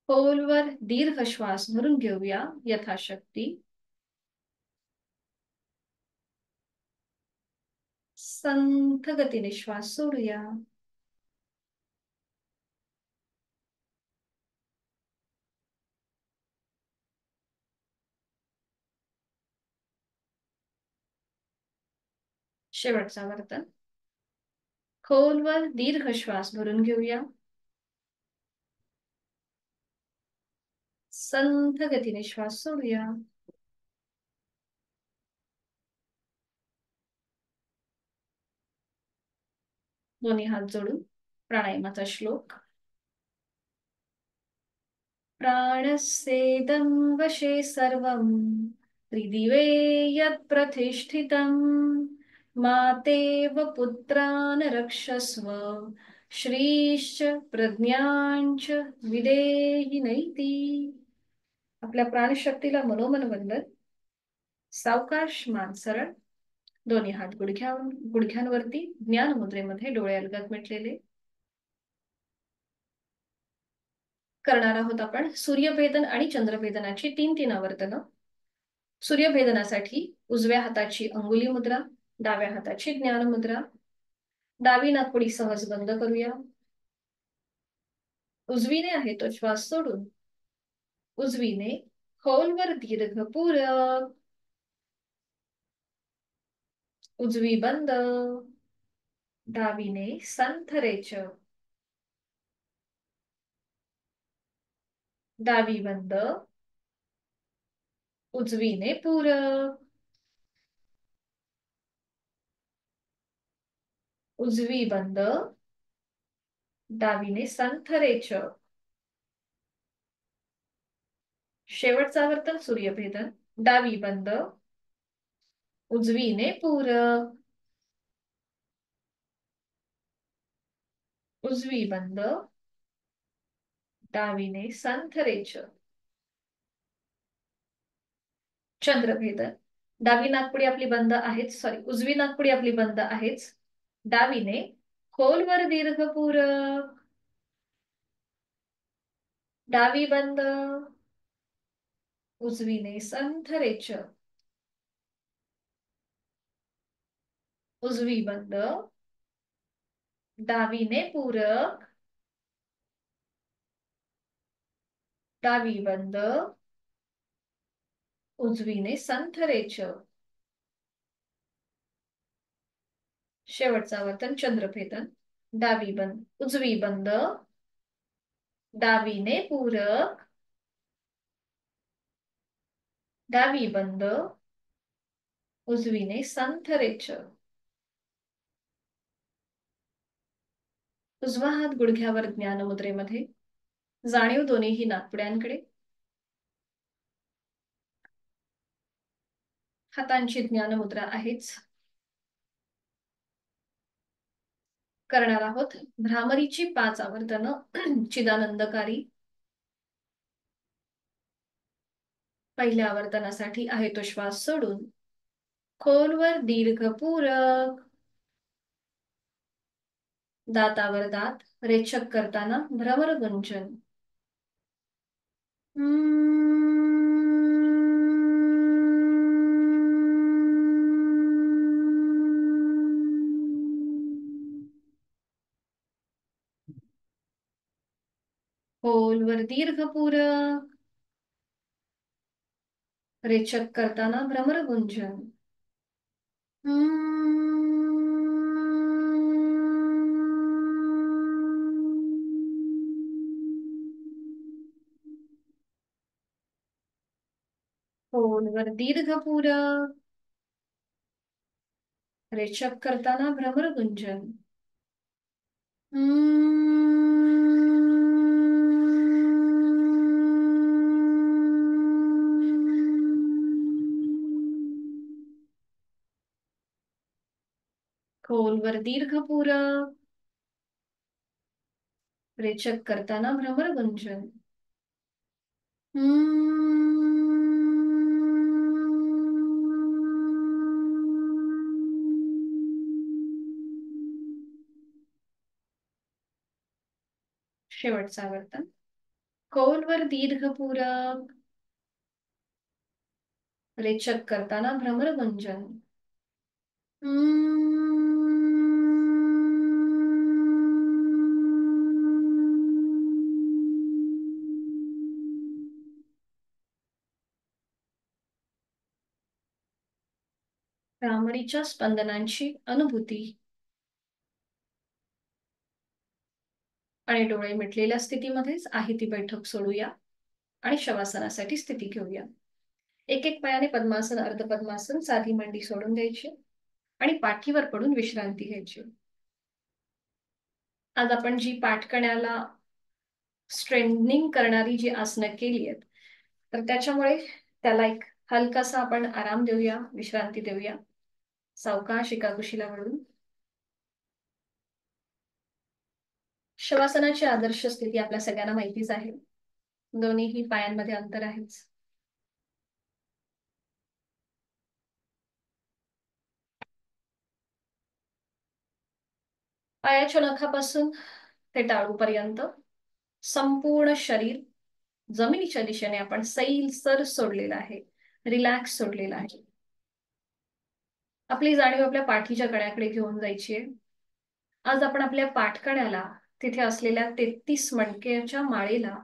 खोलवर दीर्घ श्वास भरून घेऊया यथाशक्ती. संथ गतीने श्वास सोडूया. शेवटचा वर्तन. खोलवर दीर्घ श्वास भरून घेऊया. संथ गतीने श्वास सोडूया. दोन्ही हात जोडून प्राणायामाचा श्लोक. प्राणस्येदं वशे सर्वं त्रिदिवे यत् प्रतिष्ठितं मातेव पुत्रान् रक्षस्व श्रीश्च प्रज्ञांच विदेही नैती. आपल्या प्राणशक्तीला मनोमन वंदन. सावकाश मान सरळ. दोन्ही हात गुडघ्यांवरती ज्ञान मुद्रेमध्ये डोळे अलगद मिटलेले. करणार आहोत आपण सूर्यभेदन आणि चंद्रभेदनाची 3-3 आवर्तनं. सूर्यभेदनासाठी उजव्या हाताची अंगुली मुद्रा, डाव्या हाताची ज्ञान मुद्रा. डावी नाकपुडी सहज बंद करूया. उजवीने आहे तो श्वास सोडून उजवीने खोलवर दीर्घ पूरक. उजवी बंद. डावीने संथरेच. डावी बंद. उजवीने पूरक. उजवी बंद. डावीने संथरेच. शेवटचं आवर्तन सूर्यभेदन. डावी बंद. उजवीने पूरक. उजवी बंद. डावीने संथरेच. चंद्रभेदन. डावी नाकपुडी आपली बंद आहेच, सॉरी उजवी नाकपुडी आपली बंद आहेच. डावीने खोलवर दीर्घ पूरक. डावी बंद. उजवीने संथरेच. उजवी बंद. डावीने पूरक. डावी बंद. उजवीने संथरेच. शेवटचं आवर्तन चंद्रभेदन. डावी बंद. उजवी बंद. डावीने पूरक. डावी बंद. उजवीने संथरेच. उजवा हात गुडघ्यावर ज्ञान मुद्रेमध्ये. जाणीव दोन्हीही नाकपुड्यांकडे. हातांची ज्ञान मुद्रा आहेच. करणार आहोत भ्रामरीची 5 आवर्तनं चिदानंदकारी. पहिल्या आवर्तनासाठी आहे तो श्वास सोडून खोलवर दीर्घ पूरक. दातावर दात रेचक करताना भ्रमर गुंजन. खोलवर दीर्घ पूरक. रेचक करताना भ्रमर गुंजन. खोलवर दीर्घ पूरक. रेचक करताना भ्रमर गुंजन. खोलवर दीर्घ पूरक. रेचक करताना भ्रमर गुंजन. शेवटचं आवर्तन खोलवर दीर्घ पूरक. रेचक करताना भ्रमर गुंजन. भ्रामरीच्या स्पंदनांची अनुभूती. आणि डोळे मिटलेल्या स्थितीमध्येच आहे ती बैठक सोडूया आणि शवासनासाठी स्थिती घेऊया. एक एक पायाने पद्मासन, अर्धपद्मासन, साधी मांडी सोडून द्यायची आणि पाठीवर पडून विश्रांती घ्यायची. आज आपण जी पाठकण्याला स्ट्रेंथनिंग करणारी जी आसनं केली आहेत, तर त्याच्यामुळे त्याला एक हलकासा आपण आराम देऊया, विश्रांती देऊया. सावकाश एका कुशीला वळून शवासनाची आदर्श स्थिती आपल्या सगळ्यांना माहितीच आहे. दोन्हीही पायांमध्ये अंतर आहेच. पायाच्या नखापासून ते टाळूपर्यंत संपूर्ण शरीर जमिनीच्या दिशेने आपण सैलसर सोडलेलं आहे, रिलॅक्स सोडलेलं आहे. आपली जाणीव आपल्या पाठीच्या कण्याकडे घेऊन जायची आहे. आज आपण आपल्या पाठकण्याला, तिथे असलेल्या 33 मणक्याच्या माळेला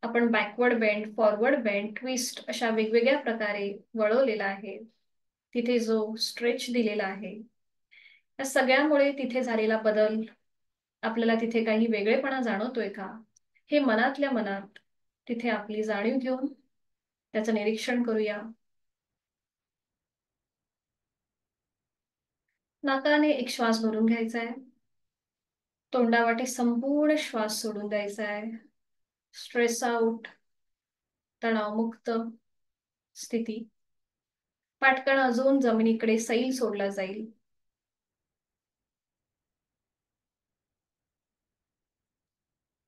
आपण backward bend, forward bend, twist अशा वेगवेगळ्या प्रकारे वळवलेला आहे. तिथे जो स्ट्रेच दिलेला आहे, या सगळ्यामुळे तिथे झालेला बदल आपल्याला तिथे काही वेगळेपणा जाणवतोय का, हे मनातल्या मनात तिथे आपली जाणीव घेऊन त्याचं निरीक्षण करूया. नाकाने एक श्वास भरून घ्यायचा आहे. तोंडावाटे संपूर्ण श्वास सोडून द्यायचा आहे. स्ट्रेस आउट, तणावमुक्त स्थिती. पाठकण अजून जमिनीकडे सैल सोडला जाईल.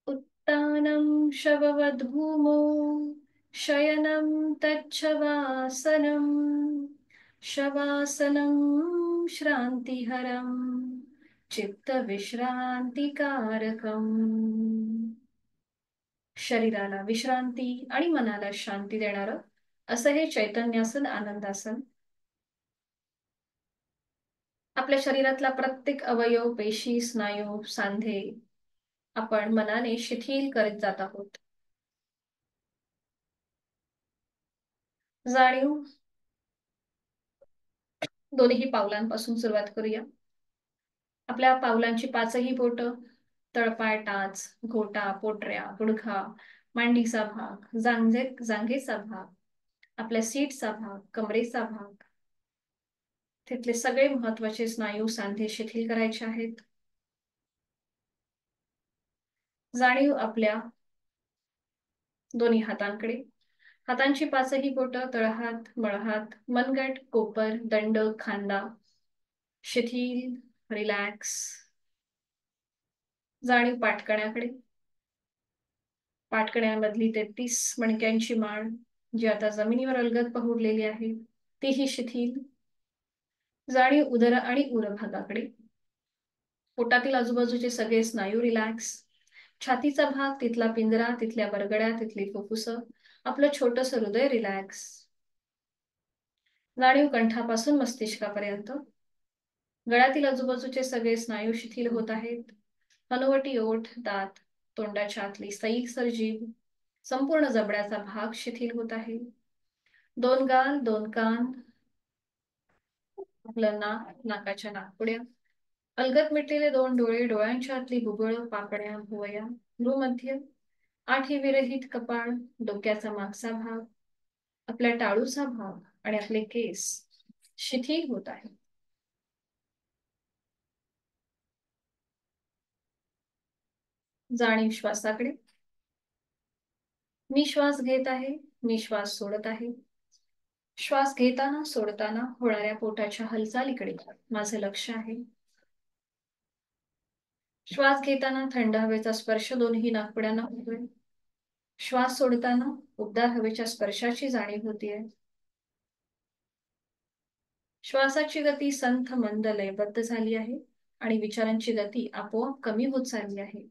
उत्तानं शववद्भूमो शयनं तच्छवासनं शवासनं श्रान्तिहरं चित्तविश्रांतिकारकम्. शरीराला विश्रांती आणि मनाला शांती देणारं असं हे चैतन्यासन, आनंदासन. आपल्या शरीरातला प्रत्येक अवयव, पेशी, स्नायू, सांधे आपण मनाने शिथिल करत जात आहोत. जाणीव दोन्ही पावलांपासून सुरुवात करूया. आपल्या पावलांची पाचही बोटं, तळपाय, टाच, घोटा, पोटऱ्या, गुडघा, मांडीचा भाग, जांघेचा भाग, आपल्या सीटचा भाग, कमरेचा भाग, तिथले सगळे महत्वाचे स्नायू, सांधे शिथिल करायचे आहेत. जाणीव आपल्या दोन्ही हातांकडे. हातांची पाचही बोटं, तळहात, मळहात, मनगट, कोपर, दंड, खांदा शिथिल, रिलॅक्स. जाणीव पाठकण्याकडे. पाठकण्यामधली 33 मणक्यांची माळ जी आता जमिनीवर अलगद पहुडलेली आहे, तीही शिथिल. जाणीव उदर आणि उरभागाकडे. पोटातील आजूबाजूचे सगळे स्नायू रिलॅक्स. छातीचा भाग, तिथला पिंजरा, तिथल्या बरगड्या, तिथली फुफ्फुसं, आपलं छोटंसं हृदय रिलॅक्स. जाणीव कंठापासून मस्तिष्कापर्यंत. गळ्यातील आजूबाजूचे सगळे स्नायू शिथिल होत आहेत. हनुवटी, ओठ, दात, तोंडाच्या आतली सैलसर जीभ, संपूर्ण जबड्याचा भाग शिथिल होत आहे. दोन गाल, दोन कान, आपलं नाक, नाकाच्या नाकपुड्या, अलगद मिटलेले दोन डोळे, डोळ्यांच्या आतली बुबुळ, पापण्या, भुवया, भ्रूमध्य, आठी विरहित कपाळ, डोक्याचा मागचा भाग, आपल्या टाळूचा भाग आणि आपले केस शिथिल होत आहे. जाणीव श्वासाकडे. मी श्वास घेत आहे, मी श्वास सोडत आहे. श्वास घेताना सोडताना होणाऱ्या पोटाच्या हालचालीकडे माझे लक्ष आहे. श्वास घेताना थंड हवेचा स्पर्श दोन्ही नाकपुड्यांना होतोय. श्वास सोडताना उबदार हवेच्या स्पर्शाची जाणीव होतीये. श्वासाची गती संथ मंद लयबद्ध झाली आहे आणि विचारांची गती आपोआप कमी होत चालली आहे.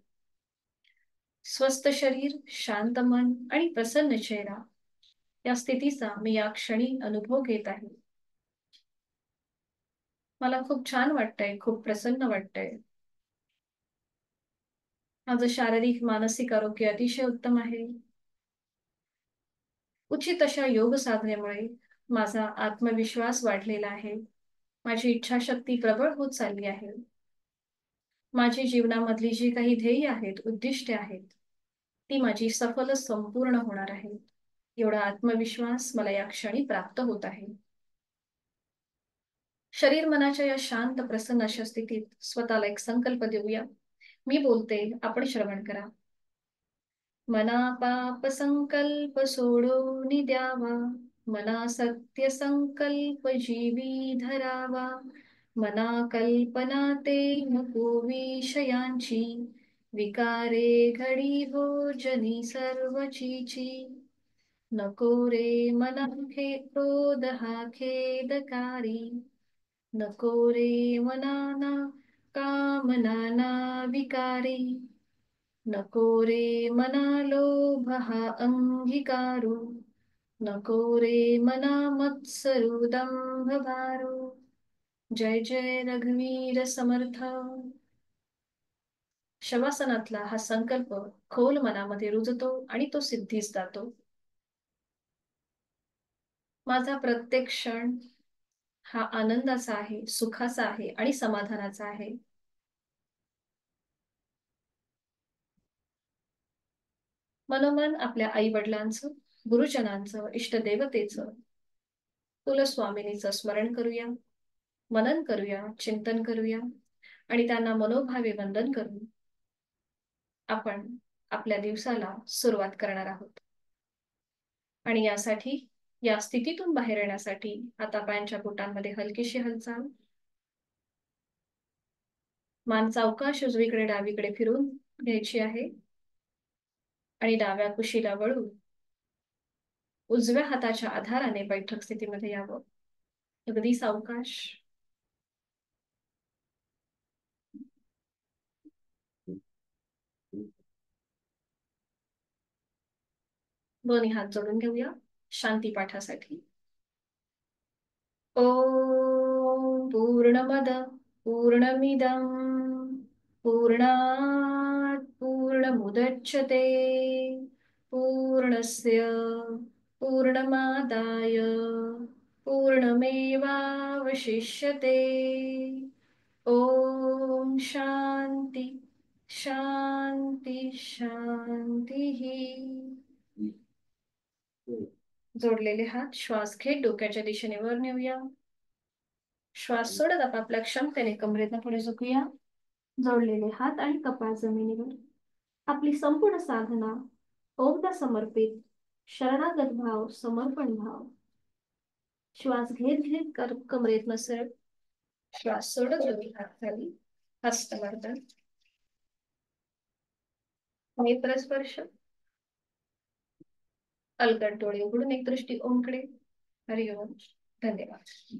स्वस्थ शरीर, शांत मन आणि प्रसन्न चेहरा या स्थितीचा मी या क्षणी अनुभव घेत आहे. मला खूप छान वाटतंय, खूप प्रसन्न वाटतंय. माझं शारीरिक, मानसिक आरोग्य अतिशय उत्तम आहे. उचित अशा योग साधनेमुळे माझा आत्मविश्वास वाढलेला आहे. माझी इच्छाशक्ती प्रबळ होत चालली आहे. माझी जीवनामधली जी काही ध्येय आहेत, उद्दिष्टे आहेत, ती माझी सफल संपूर्ण होणार आहे. एवढा आत्मविश्वास मला या क्षणी प्राप्त होत आहे. शरीर मनाच्या या शांत प्रसन्न अशा स्थितीत स्वतःला एक संकल्प देऊया. मी बोलते, आपण श्रवण करा. मना पाप संकल्प सोडून द्यावा, मना सत्य संकल्प जीवी धरावा, मना कल्पना ते नको विषयांची, विकारे घडी हो जनी सर्व चीची, नको रे मना क्रोध हा खेदकारी, नको रे मनाना कामना ना विकारी, नको रे मना लोभ हा अंगीकारू, नको रे मना मत्सरू दंभ भारू. जय जय रघुवीर समर्थ. शवासनातला हा संकल्प खोल मनामध्ये रुजतो आणि तो सिद्धीस जातो. माझा प्रत्येक क्षण हा आनंदाचा आहे, सुखाचा आहे आणि समाधानाचा आहे. मनोमन आपल्या आई वडिलांचं, गुरुजनांचं, इष्टदेवतेचं, कुलस्वामिनीचं स्मरण करूया, मनन करूया, चिंतन करूया आणि त्यांना मनोभावे वंदन करून आपण आपल्या दिवसाला सुरुवात करणार आहोत. आणि यासाठी, या स्थितीतून बाहेर येण्यासाठी आता पायांच्या बोटांमध्ये हलकीशी हालचाल, मान सावकाश उजवीकडे डावीकडे फिरून घ्यायची आहे आणि डाव्या कुशीला वळून उजव्या हाताच्या आधाराने बैठक स्थितीमध्ये यावं. अगदी सावकाश. दोन्ही हात जोडून घेऊया शांती पाठासाठी. ओम पूर्णमद पूर्णमिदं पूर्णात् पूर्णमुदच्यते पूर्णस्य पूर्णमादाय पूर्णमेवावशिष्यते. ओम शांती शांती शांती. जोडलेले हात श्वास घेत डोक्याच्या दिशेने वर नेऊया. श्वास सोडत आपापल्या क्षमतेने कमरेतनं पुढे झुकूया. जोडलेले हात आणि कपाळ जमिनीवर. आपली संपूर्ण साधना ओमला समर्पित, शरणागत भाव, समर्पण भाव. श्वास घेत घेत कमरेतनं सरळ. श्वास सोडत दोन्ही हात खाली. हस्तमर्दन. नेत्र स्पर्श. अलगद डोळे उघडून एक दृष्टी ओमकडे. हरिओम. धन्यवाद.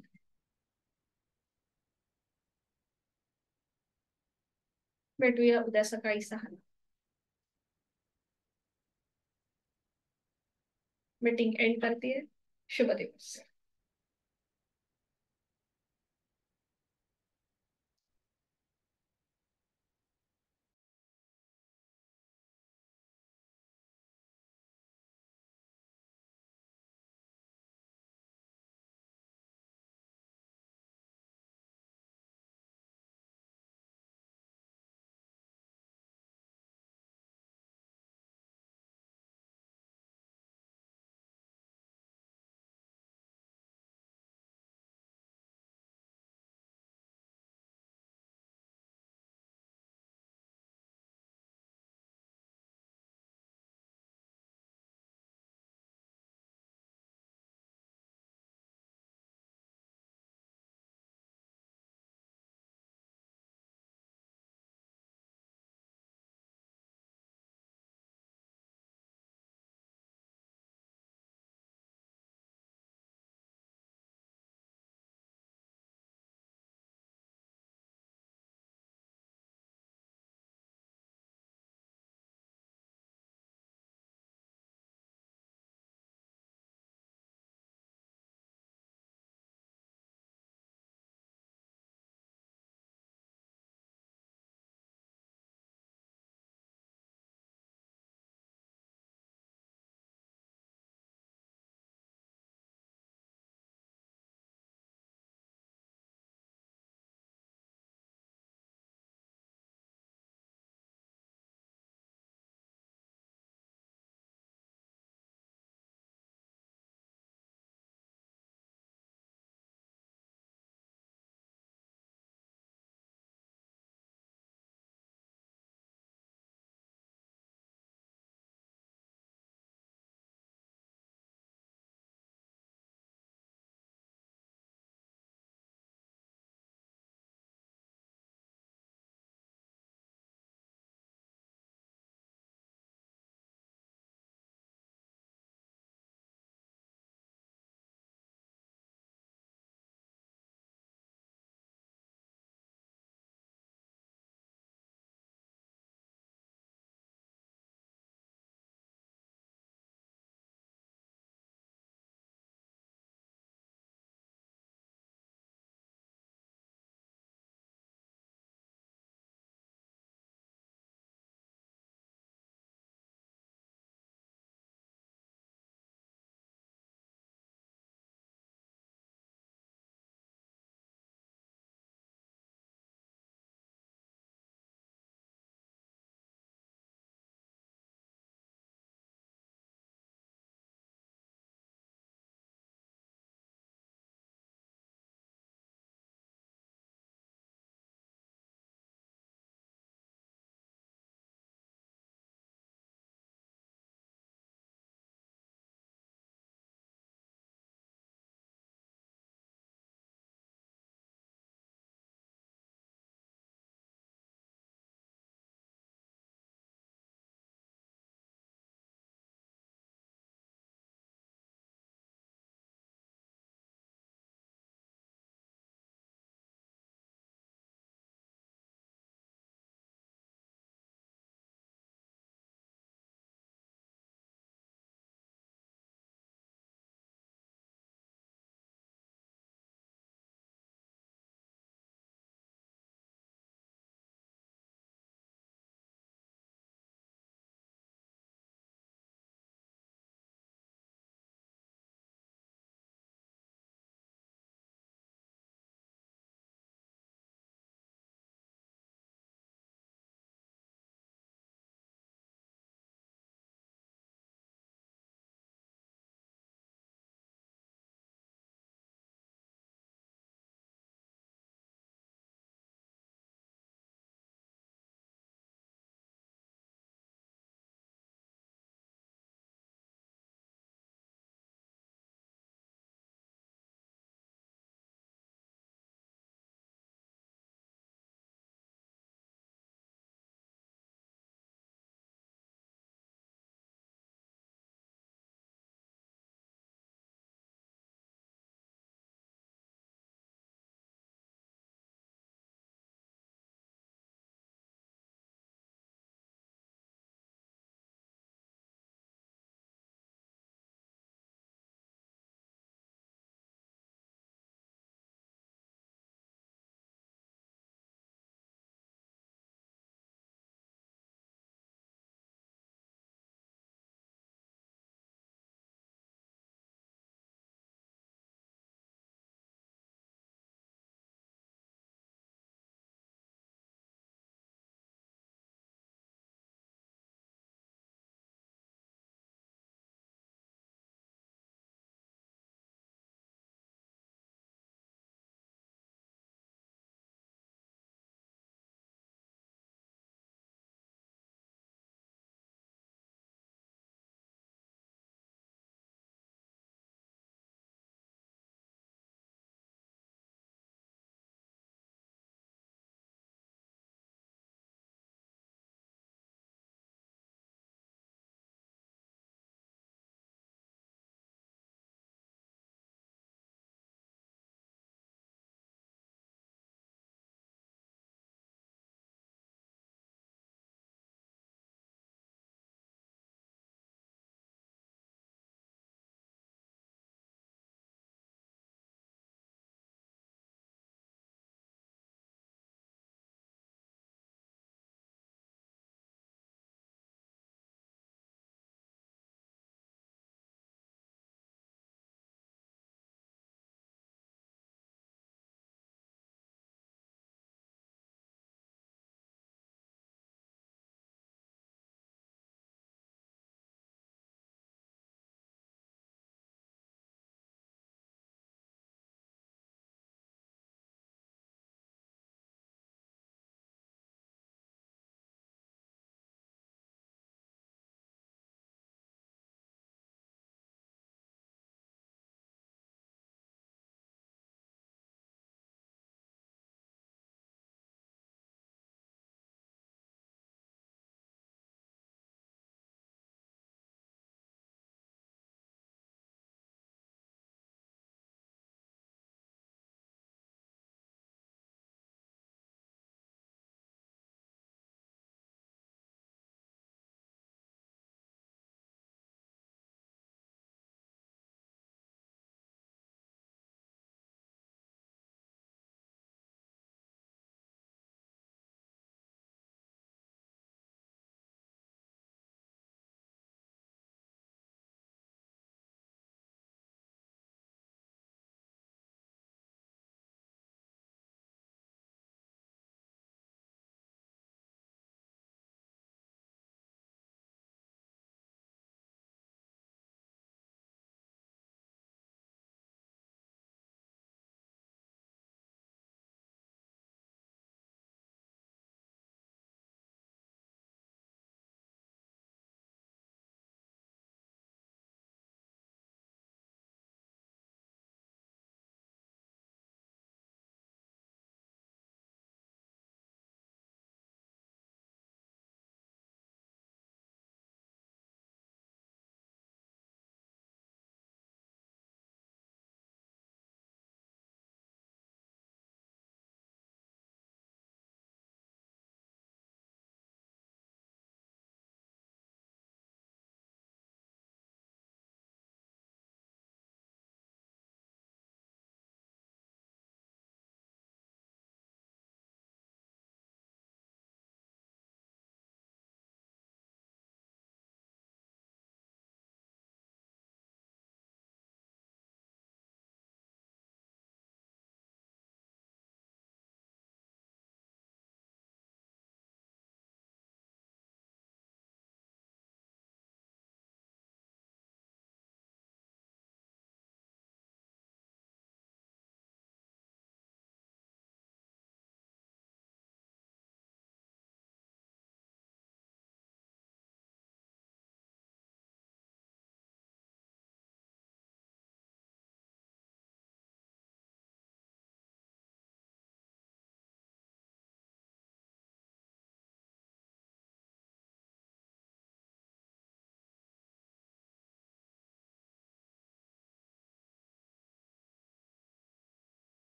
भेटूया उद्या सकाळी 6. मीटिंग एंड करते. शुभ दिवस.